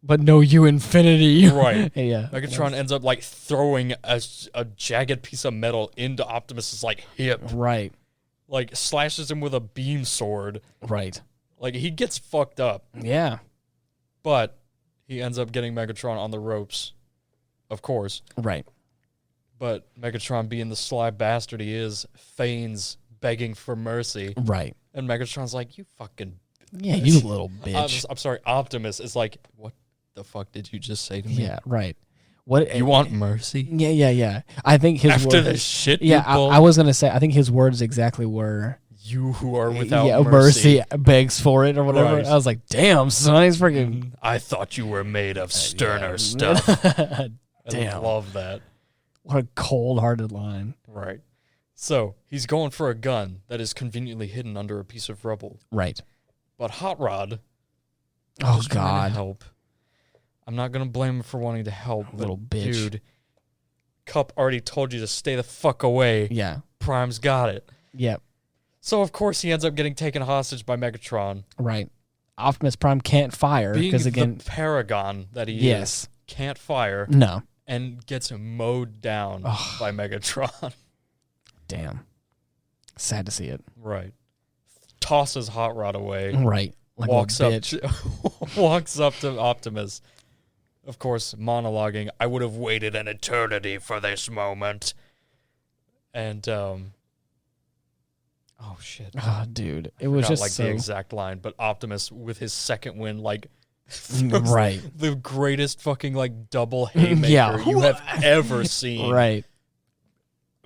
Speaker 1: But no, you, infinity.
Speaker 2: Right.
Speaker 1: Yeah.
Speaker 2: Megatron ends up like throwing a jagged piece of metal into Optimus's like hip.
Speaker 1: Right.
Speaker 2: Like slashes him with a beam sword.
Speaker 1: Right.
Speaker 2: Like he gets fucked up.
Speaker 1: Yeah.
Speaker 2: But he ends up getting Megatron on the ropes, of course.
Speaker 1: Right.
Speaker 2: But Megatron, being the sly bastard he is, feigns begging for mercy.
Speaker 1: Right.
Speaker 2: And Megatron's like, "You fucking..."
Speaker 1: Yeah, you little bitch.
Speaker 2: I'm sorry, Optimus is like, "What the fuck did you just say to me?"
Speaker 1: Yeah, right. What
Speaker 2: you want mercy?
Speaker 1: Yeah. I think his
Speaker 2: after the shit.
Speaker 1: Yeah, I was gonna say. I think his words exactly were,
Speaker 2: "You who are without mercy
Speaker 1: begs for it,or whatever."
Speaker 2: Right.
Speaker 1: I was like, "Damn, son, he's freaking."
Speaker 2: I thought you were made of sterner stuff.
Speaker 1: Damn,
Speaker 2: I love that.
Speaker 1: What a cold-hearted line.
Speaker 2: Right. So he's going for a gun that is conveniently hidden under a piece of rubble.
Speaker 1: Right.
Speaker 2: But Hot Rod.
Speaker 1: Oh God.
Speaker 2: Help. I'm not going to blame him for wanting to help.
Speaker 1: Little bitch.
Speaker 2: Dude, Cup already told you to stay the fuck away.
Speaker 1: Yeah.
Speaker 2: Prime's got it.
Speaker 1: Yep.
Speaker 2: So, of course, he ends up getting taken hostage by Megatron.
Speaker 1: Right. Optimus Prime can't fire. Because, again,
Speaker 2: the paragon that he is, can't fire.
Speaker 1: No.
Speaker 2: And gets mowed down by Megatron.
Speaker 1: Damn. Sad to see it.
Speaker 2: Right. Tosses Hot Rod away.
Speaker 1: Right. Like
Speaker 2: walks
Speaker 1: a bitch.
Speaker 2: walks up to Optimus. of course, monologuing, I would have waited an eternity for this moment. And, oh, shit.
Speaker 1: Oh, dude. It
Speaker 2: I
Speaker 1: was
Speaker 2: forgot,
Speaker 1: just
Speaker 2: like
Speaker 1: so...
Speaker 2: the exact line, but Optimus, with his second win, like,
Speaker 1: right.
Speaker 2: the greatest fucking, like, double haymaker you have ever seen.
Speaker 1: Right.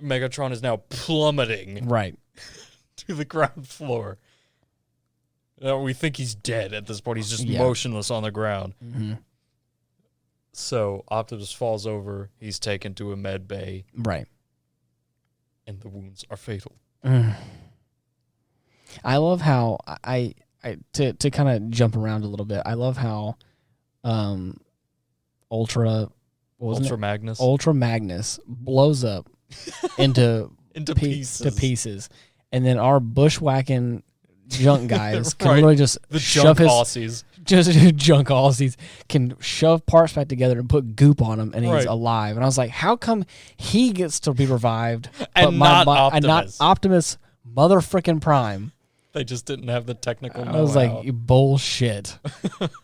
Speaker 2: Megatron is now plummeting
Speaker 1: Right.
Speaker 2: to the ground floor. We think he's dead at this point. He's just motionless on the ground.
Speaker 1: Mm-hmm.
Speaker 2: So Optimus falls over. He's taken to a med bay.
Speaker 1: Right.
Speaker 2: And the wounds are fatal.
Speaker 1: I love how to kind of jump around a little bit. I love how Ultra Magnus blows up into pieces, and then our bushwhacking junk guys can literally just shove junk Aussies can shove parts back together and put goop on him, and he's alive. And I was like, how come he gets to be revived
Speaker 2: and not
Speaker 1: Optimus motherfucking Prime?
Speaker 2: They just didn't have the technical know-how.
Speaker 1: I was like, bullshit.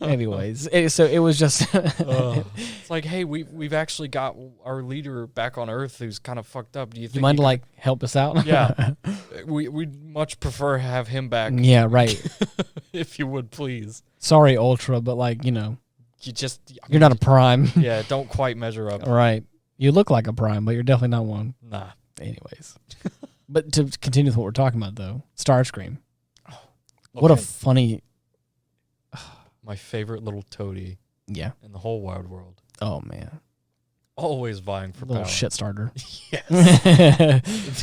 Speaker 1: Anyways, so it was just...
Speaker 2: It's like, hey, we've actually got our leader back on Earth who's kind of fucked up. Do you think
Speaker 1: you mind to, like, help us out?
Speaker 2: Yeah. We'd much prefer have him back.
Speaker 1: Yeah, right.
Speaker 2: If you would, please.
Speaker 1: Sorry, Ultra, but, like, you know...
Speaker 2: You're
Speaker 1: not a Prime.
Speaker 2: Yeah, don't quite measure up.
Speaker 1: Right. You look like a Prime, but you're definitely not one.
Speaker 2: Nah.
Speaker 1: Anyways. But to continue with what we're talking about, though, Starscream. What a funny...
Speaker 2: My favorite little toady in the whole wide world.
Speaker 1: Oh, man.
Speaker 2: Always vying for
Speaker 1: little
Speaker 2: power.
Speaker 1: Shit starter.
Speaker 2: Yes.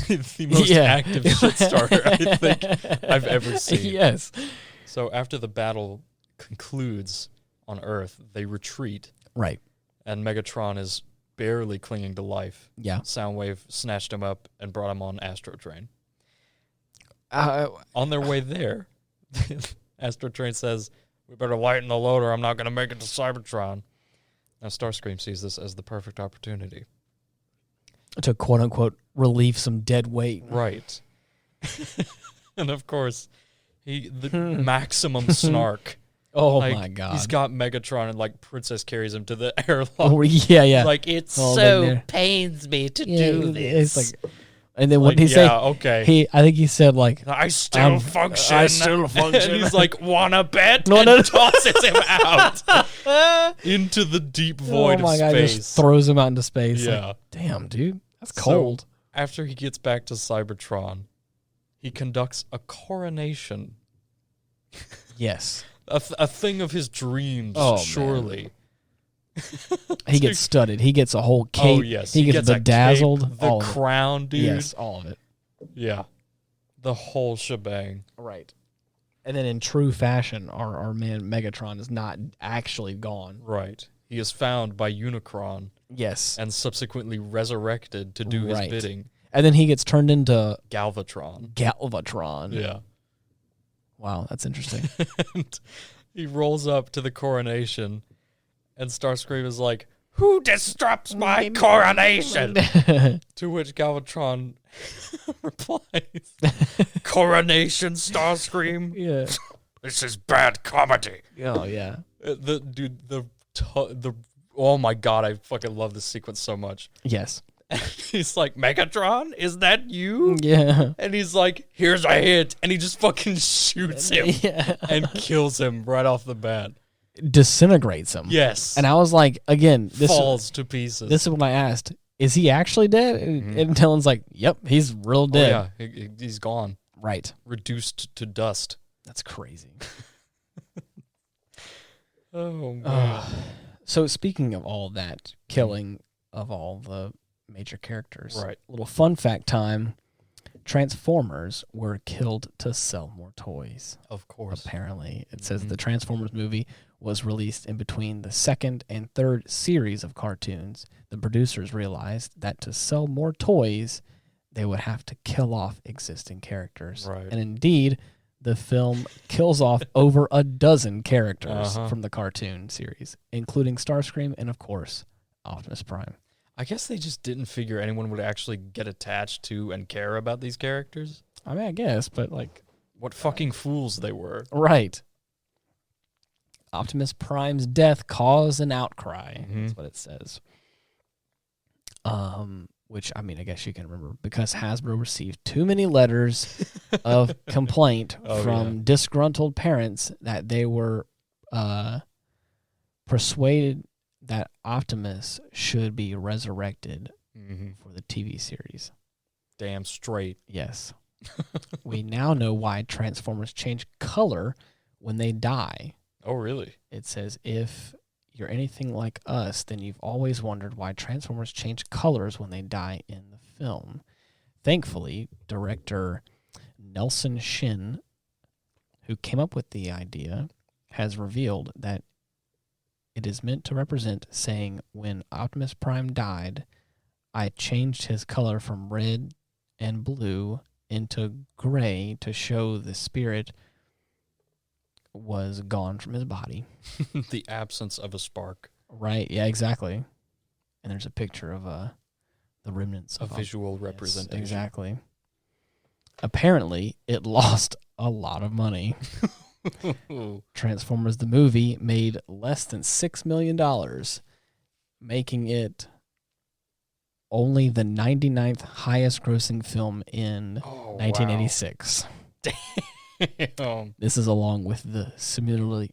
Speaker 2: the most active shit starter I think I've ever seen.
Speaker 1: Yes.
Speaker 2: So after the battle concludes on Earth, they retreat.
Speaker 1: Right.
Speaker 2: And Megatron is barely clinging to life.
Speaker 1: Yeah.
Speaker 2: Soundwave snatched him up and brought him on Astro Train. On their way there... Astro Train says, we better lighten the loader. I'm not going to make it to Cybertron. Now Starscream sees this as the perfect opportunity.
Speaker 1: To quote-unquote relieve some dead weight.
Speaker 2: Right. And of course, the maximum snark.
Speaker 1: Oh, like, my God.
Speaker 2: He's got Megatron and, like, Princess carries him to the airlock.
Speaker 1: Oh, yeah.
Speaker 2: Like, it so pains me to do this.
Speaker 1: It's like... And then what did he say?
Speaker 2: Okay.
Speaker 1: I think he said, like,
Speaker 2: I still function.
Speaker 1: And
Speaker 2: he's like, wanna bet? And tosses him out into the deep void of space. Oh my God,
Speaker 1: just throws him out into space.
Speaker 2: Yeah.
Speaker 1: Like, damn, dude. That's cold.
Speaker 2: So, after he gets back to Cybertron, he conducts a coronation.
Speaker 1: Yes.
Speaker 2: A thing of his dreams, surely. Man.
Speaker 1: He gets studded. He gets a whole cape.
Speaker 2: Oh, yes.
Speaker 1: He gets bedazzled.
Speaker 2: Cape, the crown, dude.
Speaker 1: Yes, all of it.
Speaker 2: Yeah. The whole shebang.
Speaker 1: Right. And then in true fashion, our man Megatron is not actually gone.
Speaker 2: Right. He is found by Unicron.
Speaker 1: Yes.
Speaker 2: And subsequently resurrected to do his bidding.
Speaker 1: And then he gets turned into...
Speaker 2: Galvatron.
Speaker 1: Yeah. Wow, that's interesting.
Speaker 2: And he rolls up to the coronation... And Starscream is like, who disrupts my coronation? To which Galvatron replies, coronation, Starscream?
Speaker 1: Yeah.
Speaker 2: This is bad comedy.
Speaker 1: Oh, yeah.
Speaker 2: Oh my God, I fucking love this sequence so much.
Speaker 1: Yes.
Speaker 2: And he's like, Megatron, is that you?
Speaker 1: Yeah.
Speaker 2: And he's like, here's a hit. And he just fucking shoots him and kills him right off the bat.
Speaker 1: Disintegrates him.
Speaker 2: Yes.
Speaker 1: And I was like, again, this
Speaker 2: falls to pieces.
Speaker 1: This is when I asked, is he actually dead? And Dylan's like, yep, he's real dead.
Speaker 2: Oh, yeah, he's gone.
Speaker 1: Right.
Speaker 2: Reduced to dust.
Speaker 1: That's crazy.
Speaker 2: Oh, man.
Speaker 1: So speaking of all that, killing of all the major characters,
Speaker 2: right?
Speaker 1: Little fun fact time. Transformers were killed to sell more toys.
Speaker 2: Of course.
Speaker 1: Apparently. It says the Transformers movie was released in between the second and third series of cartoons. The producers realized that to sell more toys, they would have to kill off existing characters.
Speaker 2: Right.
Speaker 1: And indeed, the film kills off over a dozen characters from the cartoon series, including Starscream and, of course, Optimus Prime.
Speaker 2: I guess they just didn't figure anyone would actually get attached to and care about these characters.
Speaker 1: I mean, I guess, but like...
Speaker 2: What fucking fools they were.
Speaker 1: Right. Optimus Prime's death caused an outcry. That's what it says. Which, I mean, I guess you can remember because Hasbro received too many letters of complaint from disgruntled parents that they were persuaded that Optimus should be resurrected for the TV series.
Speaker 2: Damn straight.
Speaker 1: Yes. We now know why Transformers change color when they die.
Speaker 2: Oh, really?
Speaker 1: It says, if you're anything like us, then you've always wondered why Transformers change colors when they die in the film. Thankfully, director Nelson Shin, who came up with the idea, has revealed that it is meant to represent saying, when Optimus Prime died, I changed his color from red and blue into gray to show the spirit was gone from his body.
Speaker 2: The absence of a spark.
Speaker 1: Right, yeah, exactly. And there's a picture of the remnants
Speaker 2: of visual representation.
Speaker 1: Yes, exactly. Apparently, it lost a lot of money. Transformers the movie made less than $6 million, making it only the 99th highest grossing film in 1986.
Speaker 2: Wow. Damn.
Speaker 1: This is along with the similarly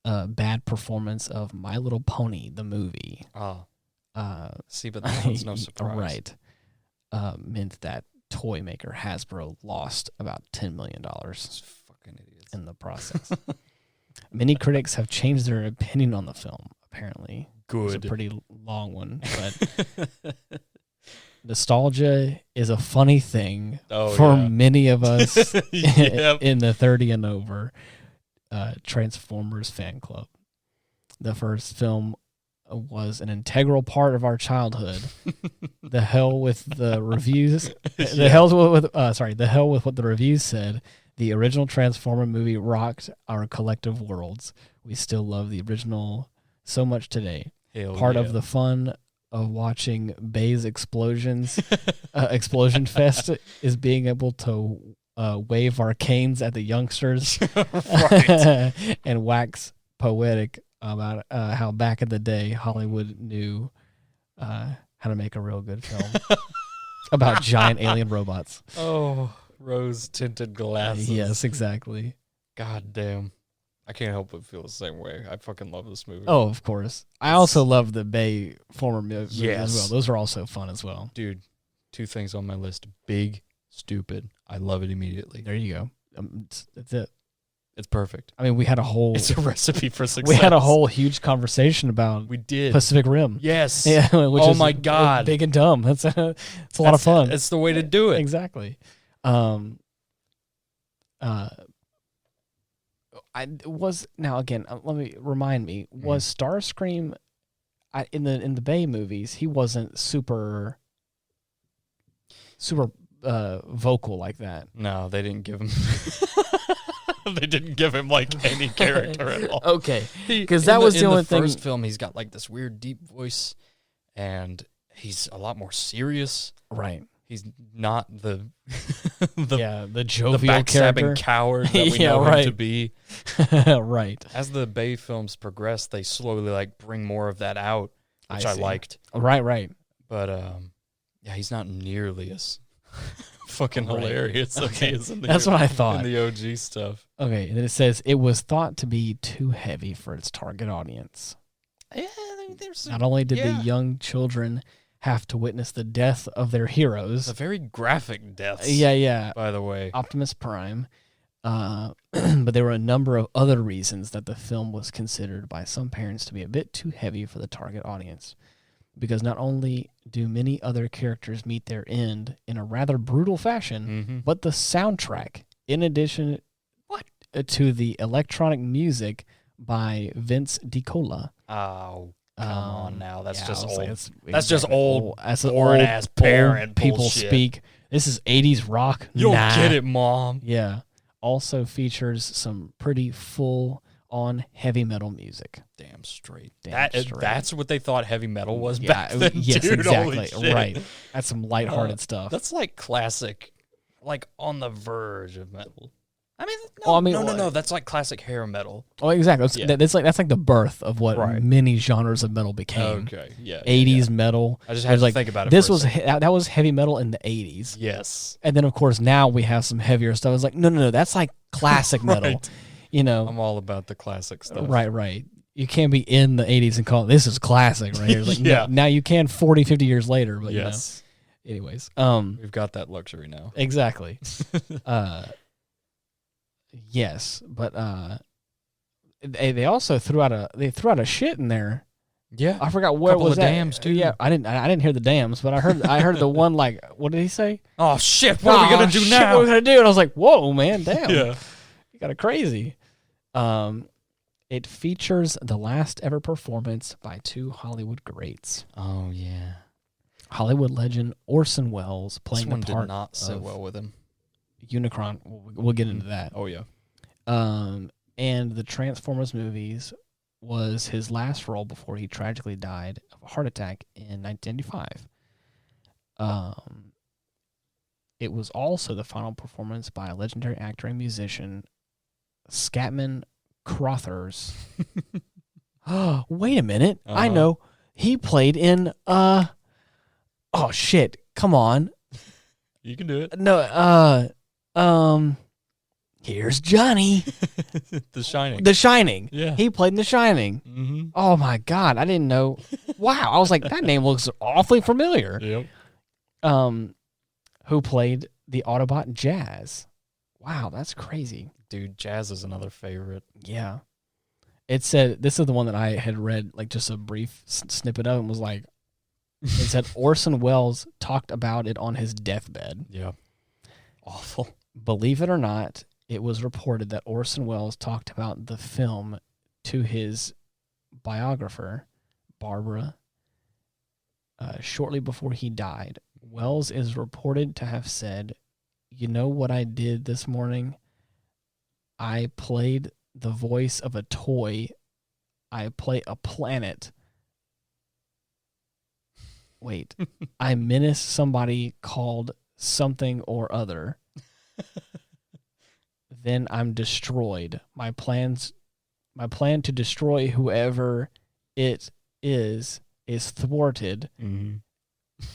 Speaker 1: bad performance of My Little Pony, the movie.
Speaker 2: See, but that one's no surprise.
Speaker 1: Right. Meant that toy maker Hasbro lost about $10 million
Speaker 2: fucking idiots
Speaker 1: in the process. Many critics have changed their opinion on the film, apparently.
Speaker 2: Good.
Speaker 1: It's a pretty long one, but nostalgia is a funny thing for many of us in the 30 and over Transformers fan club. The first film was an integral part of our childhood. The hell with the reviews. The hell with what the reviews said. The original Transformer movie rocked our collective worlds. We still love the original so much today. Part of the fun of watching Bay's explosions, Explosion Fest, is being able to wave our canes at the youngsters and wax poetic about how back in the day Hollywood knew how to make a real good film about giant alien robots.
Speaker 2: Oh, rose-tinted glasses.
Speaker 1: Yes, exactly.
Speaker 2: God damn. I can't help but feel the same way. I fucking love this movie.
Speaker 1: Oh, of course. I also love the Bay former movies as well. Those are also fun as well.
Speaker 2: Dude, two things on my list. Big, stupid. I love it immediately.
Speaker 1: There you go. That's it.
Speaker 2: It's perfect.
Speaker 1: I mean, we had a whole...
Speaker 2: It's a recipe for success.
Speaker 1: We had a whole huge conversation about Pacific Rim.
Speaker 2: Yes.
Speaker 1: Yeah, which is
Speaker 2: my God.
Speaker 1: Big and dumb. It's a lot of fun.
Speaker 2: It's the way to do it.
Speaker 1: Exactly. Let me remind me, was Starscream in the Bay movies, he wasn't super vocal like that.
Speaker 2: No, they didn't give him they didn't give him like any character at all.
Speaker 1: Okay. Because that was the only thing.
Speaker 2: In the first film, he's got like this weird deep voice and he's a lot more serious.
Speaker 1: Right.
Speaker 2: He's not the
Speaker 1: jovial
Speaker 2: backstabbing coward that we know him to be.
Speaker 1: Right.
Speaker 2: As the Bay films progress, they slowly like bring more of that out, which I liked.
Speaker 1: Right.
Speaker 2: But he's not nearly as fucking hilarious as he is in the
Speaker 1: That's what I thought.
Speaker 2: In the OG stuff.
Speaker 1: Okay, and then it says it was thought to be too heavy for its target audience.
Speaker 2: Yeah,
Speaker 1: not only did the young children have to witness the death of their heroes.
Speaker 2: The very graphic deaths.
Speaker 1: Yeah.
Speaker 2: By the way.
Speaker 1: Optimus Prime. But there were a number of other reasons that the film was considered by some parents to be a bit too heavy for the target audience. Because not only do many other characters meet their end in a rather brutal fashion, but the soundtrack, in addition to the electronic music by Vince DiCola.
Speaker 2: Oh, come on now. That's just old.
Speaker 1: That's just old. That's
Speaker 2: boring ass parent
Speaker 1: people
Speaker 2: bullshit.
Speaker 1: Speak. This is 80s rock.
Speaker 2: You don't get it, Mom.
Speaker 1: Yeah. Also features some pretty full-on heavy metal music.
Speaker 2: Damn straight. That's what they thought heavy metal was back then.
Speaker 1: Yes,
Speaker 2: dude,
Speaker 1: exactly. Right. That's some lighthearted stuff.
Speaker 2: That's like classic, like on the verge of metal. I mean,
Speaker 1: no.
Speaker 2: That's like classic hair metal.
Speaker 1: Oh, exactly.
Speaker 2: Yeah.
Speaker 1: That's like the birth of what
Speaker 2: Right.
Speaker 1: many genres of metal became.
Speaker 2: Okay, yeah.
Speaker 1: 80s metal.
Speaker 2: I just had to
Speaker 1: like,
Speaker 2: think about it.
Speaker 1: This
Speaker 2: for a
Speaker 1: was
Speaker 2: second.
Speaker 1: that was heavy metal in the 80s.
Speaker 2: Yes.
Speaker 1: And then of course now we have some heavier stuff. It's like no, that's like classic metal.
Speaker 2: Right.
Speaker 1: You know.
Speaker 2: I'm all about the classic stuff.
Speaker 1: Right. You can't be in the 80s and call it this is classic right here. Like,
Speaker 2: Yeah.
Speaker 1: now you can 40, 50 years later, but
Speaker 2: Yes.
Speaker 1: Anyways,
Speaker 2: We've got that luxury now.
Speaker 1: exactly. Yes, but they also threw out a shit in there.
Speaker 2: Yeah.
Speaker 1: I forgot where
Speaker 2: Couple
Speaker 1: was
Speaker 2: of
Speaker 1: that.
Speaker 2: dams, too.
Speaker 1: Yeah, I didn't hear the dams, but I heard the one like, what did he say?
Speaker 2: Oh shit! What are we gonna do
Speaker 1: Shit,
Speaker 2: now?
Speaker 1: What are we gonna do? And I was like, whoa, man, damn.
Speaker 2: Yeah.
Speaker 1: You got it crazy. It features the last ever performance by two Hollywood greats.
Speaker 2: Oh yeah.
Speaker 1: Hollywood legend Orson Welles playing
Speaker 2: This one
Speaker 1: the part
Speaker 2: did not sit
Speaker 1: of
Speaker 2: well with him.
Speaker 1: Unicron. We'll get into that.
Speaker 2: Oh yeah.
Speaker 1: And the Transformers movies was his last role before he tragically died of a heart attack in 1995. It was also the final performance by a legendary actor and musician, Scatman Crothers. Oh, wait a minute. I know. He played in oh shit. Come on.
Speaker 2: You can do it.
Speaker 1: No, here's Johnny.
Speaker 2: The Shining.
Speaker 1: The Shining.
Speaker 2: Yeah.
Speaker 1: He played in The Shining.
Speaker 2: Mm-hmm.
Speaker 1: Oh my God. I didn't know. Wow. I was like, that name looks awfully familiar.
Speaker 2: Yep.
Speaker 1: Who played the Autobot Jazz. Wow, that's crazy.
Speaker 2: Dude, Jazz is another favorite.
Speaker 1: Yeah. It said, this is the one that I had read, like just a brief snippet of, and was like, it said Orson Welles talked about it on his deathbed.
Speaker 2: Yeah. Awful.
Speaker 1: Believe it or not, it was reported that Orson Welles talked about the film to his biographer, Barbara, shortly before he died. Welles is reported to have said, "You know what I did this morning? I played the voice of a toy. I play a planet. Wait, I menace somebody called something or other. Then I'm destroyed. My plan to destroy whoever it is thwarted,
Speaker 2: Mm-hmm.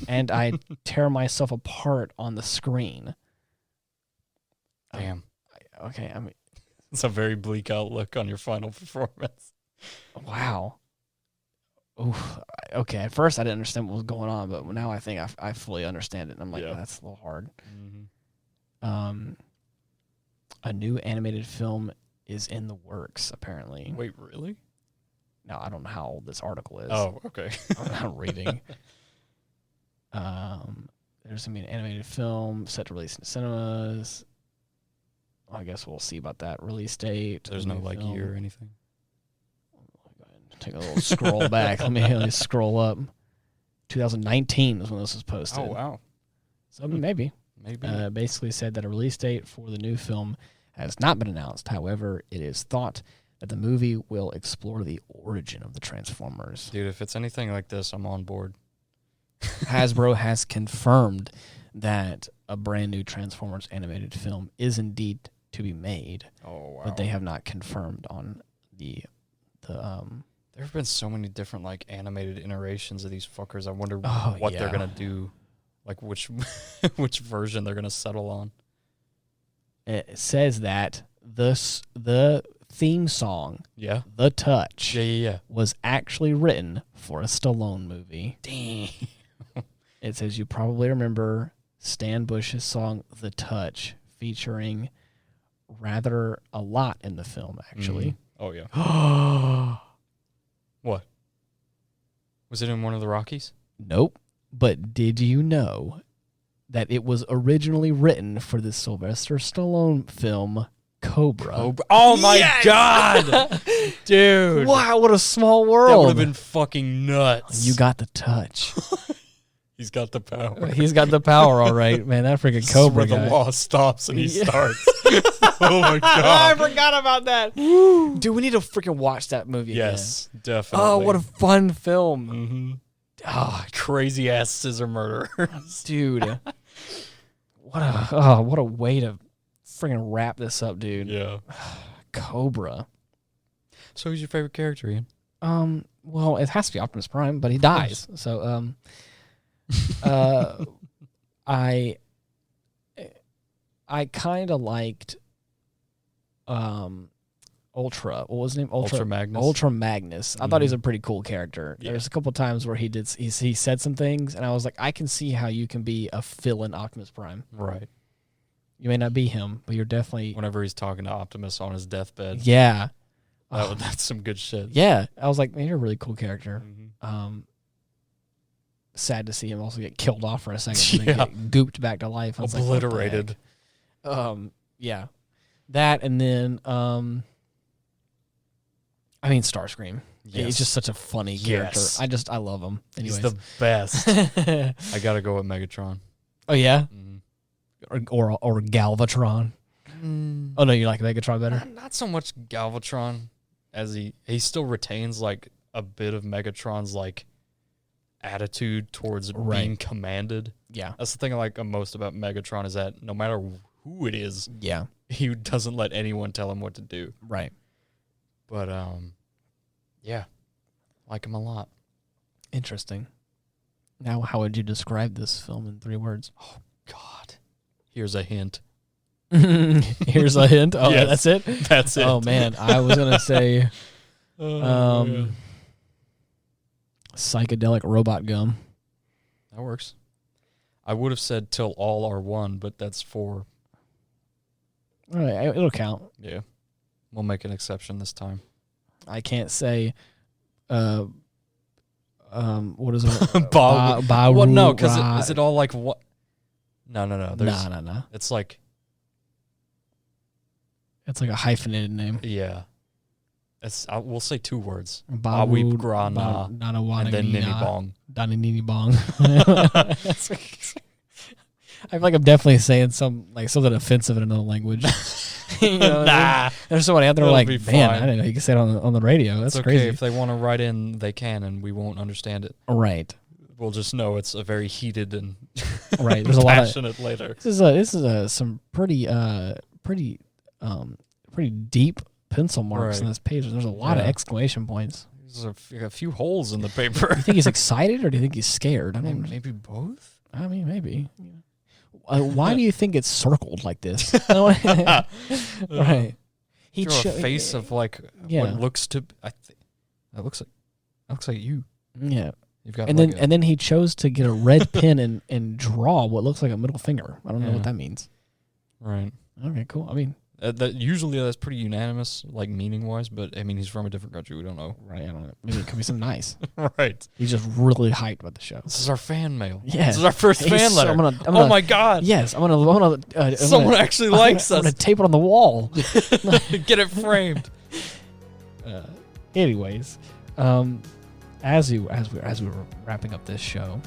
Speaker 1: and I tear myself apart on the screen."
Speaker 2: Damn.
Speaker 1: Okay, I mean,
Speaker 2: It's a very bleak outlook on your final performance.
Speaker 1: wow. Oof. Okay, at first I didn't understand what was going on, but now I think I fully understand it. And I'm like,
Speaker 2: Yeah.
Speaker 1: that's a little hard.
Speaker 2: Mm-hmm.
Speaker 1: A new animated film is in the works, apparently.
Speaker 2: Wait, really?
Speaker 1: Now, I don't know how old this article is.
Speaker 2: Oh, okay.
Speaker 1: I'm not reading. There's going to be an animated film set to release in cinemas. I guess we'll see about that. Release date.
Speaker 2: There's no like year or anything.
Speaker 1: Go ahead and take a little scroll back. Let me scroll up. 2019 is when this was posted.
Speaker 2: Oh, wow.
Speaker 1: So maybe.
Speaker 2: Maybe.
Speaker 1: Basically said that a release date for the new film has not been announced. However, it is thought that the movie will explore the origin of the Transformers.
Speaker 2: Dude, if it's anything like this, I'm on board.
Speaker 1: Hasbro has confirmed that a brand new Transformers animated film is indeed to be made.
Speaker 2: Oh, wow.
Speaker 1: But they have not confirmed on the
Speaker 2: There have been so many different like animated iterations of these fuckers. I wonder
Speaker 1: Oh,
Speaker 2: what
Speaker 1: yeah.
Speaker 2: they're gonna do, like which which version they're gonna settle on.
Speaker 1: It says that the theme song,
Speaker 2: Yeah.
Speaker 1: The Touch,
Speaker 2: Yeah.
Speaker 1: was actually written for a Stallone movie.
Speaker 2: Dang.
Speaker 1: It says you probably remember Stan Bush's song The Touch, featuring rather a lot in the film, actually.
Speaker 2: Oh yeah. What? Was it in one of the Rockies?
Speaker 1: Nope. But did you know that it was originally written for the Sylvester Stallone film Cobra?
Speaker 2: Oh my God, dude!
Speaker 1: Wow, what a small
Speaker 2: That
Speaker 1: world.
Speaker 2: would have been fucking nuts.
Speaker 1: You got the touch.
Speaker 2: He's got the power.
Speaker 1: He's got the power, all right, man. That freaking Cobra
Speaker 2: Where
Speaker 1: guy.
Speaker 2: the law stops and he
Speaker 1: Yeah.
Speaker 2: starts. Oh my
Speaker 1: I
Speaker 2: God!
Speaker 1: forgot about that. Dude, we need to freaking watch that movie
Speaker 2: Yes,
Speaker 1: again.
Speaker 2: definitely.
Speaker 1: Oh, what a fun film.
Speaker 2: Mm-hmm.
Speaker 1: Oh,
Speaker 2: Crazy ass scissor murderers.
Speaker 1: dude. What a way to freaking wrap this up, dude.
Speaker 2: Yeah.
Speaker 1: Cobra.
Speaker 2: So who's your favorite character, Ian?
Speaker 1: Well, it has to be Optimus Prime, but he dies. So, I kind of liked, Ultra. What was his name?
Speaker 2: Ultra Magnus.
Speaker 1: Ultra Magnus. I thought he was a pretty cool character.
Speaker 2: Yeah.
Speaker 1: There's a couple times where he said some things, and I was like, I can see how you can be a fill-in Optimus Prime.
Speaker 2: Right.
Speaker 1: You may not be him, but you're definitely.
Speaker 2: Whenever he's talking to Optimus on his deathbed.
Speaker 1: Yeah.
Speaker 2: That's some good shit.
Speaker 1: Yeah. I was like, man, you're a really cool character.
Speaker 2: Mm-hmm.
Speaker 1: Sad to see him also get killed off for a second and then get gooped back to life. I was
Speaker 2: Obliterated.
Speaker 1: Like, yeah. That, and then, Starscream.
Speaker 2: Yes.
Speaker 1: He's just such a funny character.
Speaker 2: Yes.
Speaker 1: I love him. Anyways.
Speaker 2: He's the best. I gotta go with Megatron.
Speaker 1: Oh, yeah?
Speaker 2: Mm-hmm.
Speaker 1: Or Galvatron. Oh, no, you like Megatron better?
Speaker 2: Not so much Galvatron, as he still retains like a bit of Megatron's like attitude towards being commanded.
Speaker 1: Yeah.
Speaker 2: That's the thing I like most about Megatron, is that no matter who it is, he doesn't let anyone tell him what to do.
Speaker 1: Right.
Speaker 2: But yeah, like him a lot.
Speaker 1: Interesting. Now, how would you describe this film in 3 words?
Speaker 2: Oh God, here's a hint.
Speaker 1: Here's a hint. Oh,
Speaker 2: yes,
Speaker 1: that's it.
Speaker 2: That's it.
Speaker 1: Oh man, I was gonna say, psychedelic robot gum.
Speaker 2: That works. I would have said till all are one, but that's 4.
Speaker 1: All right, it'll count.
Speaker 2: Yeah, we'll make an exception this time.
Speaker 1: I can't say. What is it?
Speaker 2: Well, no, because is it all like what? No.
Speaker 1: No.
Speaker 2: It's like.
Speaker 1: It's like a hyphenated name.
Speaker 2: Yeah. We'll say 2 words.
Speaker 1: Baweeb
Speaker 2: Grana. And then Nini Bong.
Speaker 1: Donnie Nini Bong. I feel like I'm definitely saying something offensive in another language. You know,
Speaker 2: nah.
Speaker 1: There's somebody out there
Speaker 2: It'll
Speaker 1: like,
Speaker 2: be
Speaker 1: man,
Speaker 2: fine.
Speaker 1: I didn't know you could say it on the radio. That's
Speaker 2: it's okay.
Speaker 1: crazy.
Speaker 2: If they want to write in, they can, and we won't understand it.
Speaker 1: Right.
Speaker 2: We'll just know it's a very heated and
Speaker 1: right. There's a lot of
Speaker 2: passionate later.
Speaker 1: This is some pretty deep pencil marks on this page. There's a lot of exclamation points.
Speaker 2: There's a few holes in the paper.
Speaker 1: Do you think he's excited or do you think he's scared? I mean,
Speaker 2: maybe both.
Speaker 1: I mean, maybe. Why do you think it's circled like this? Right.
Speaker 2: He drew a face of like what looks to. That looks like you.
Speaker 1: Yeah.
Speaker 2: You've got
Speaker 1: and then he chose to get a red pen and draw what looks like a middle finger. I don't know what that means.
Speaker 2: Right.
Speaker 1: Okay. Cool. I mean.
Speaker 2: Usually that's pretty unanimous, like meaning wise, but I mean he's from a different country. We don't know.
Speaker 1: Right, I don't know. Maybe it could be something nice.
Speaker 2: Right.
Speaker 1: He's just really hyped about the show.
Speaker 2: This is our fan mail.
Speaker 1: Yeah.
Speaker 2: This is our first fan letter.
Speaker 1: I'm gonna,
Speaker 2: oh my God.
Speaker 1: Yes, I'm gonna
Speaker 2: someone actually likes us.
Speaker 1: I'm gonna tape it on the wall.
Speaker 2: Get it framed.
Speaker 1: Anyways, as we were wrapping up this show,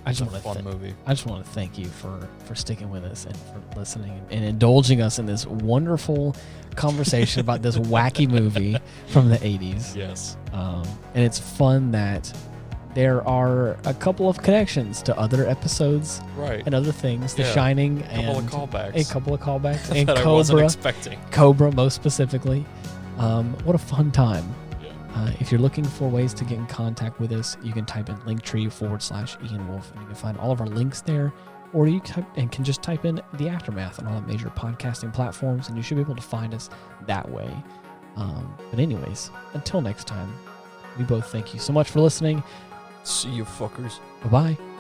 Speaker 1: I just want to thank you for sticking with us and for listening and indulging us in this wonderful conversation about this wacky movie from the 80s.
Speaker 2: Yes.
Speaker 1: And it's fun that there are a couple of connections to other episodes and other things. The Shining and a couple of callbacks. And
Speaker 2: that
Speaker 1: Cobra,
Speaker 2: I wasn't expecting.
Speaker 1: Cobra most specifically. What a fun time. If you're looking for ways to get in contact with us, you can type in linktree/Ian Wolffe, and you can find all of our links there. Or you can just type in The Aftermath on all the major podcasting platforms, and you should be able to find us that way. But anyways, until next time, we both thank you so much for listening.
Speaker 2: See you fuckers.
Speaker 1: Bye-bye.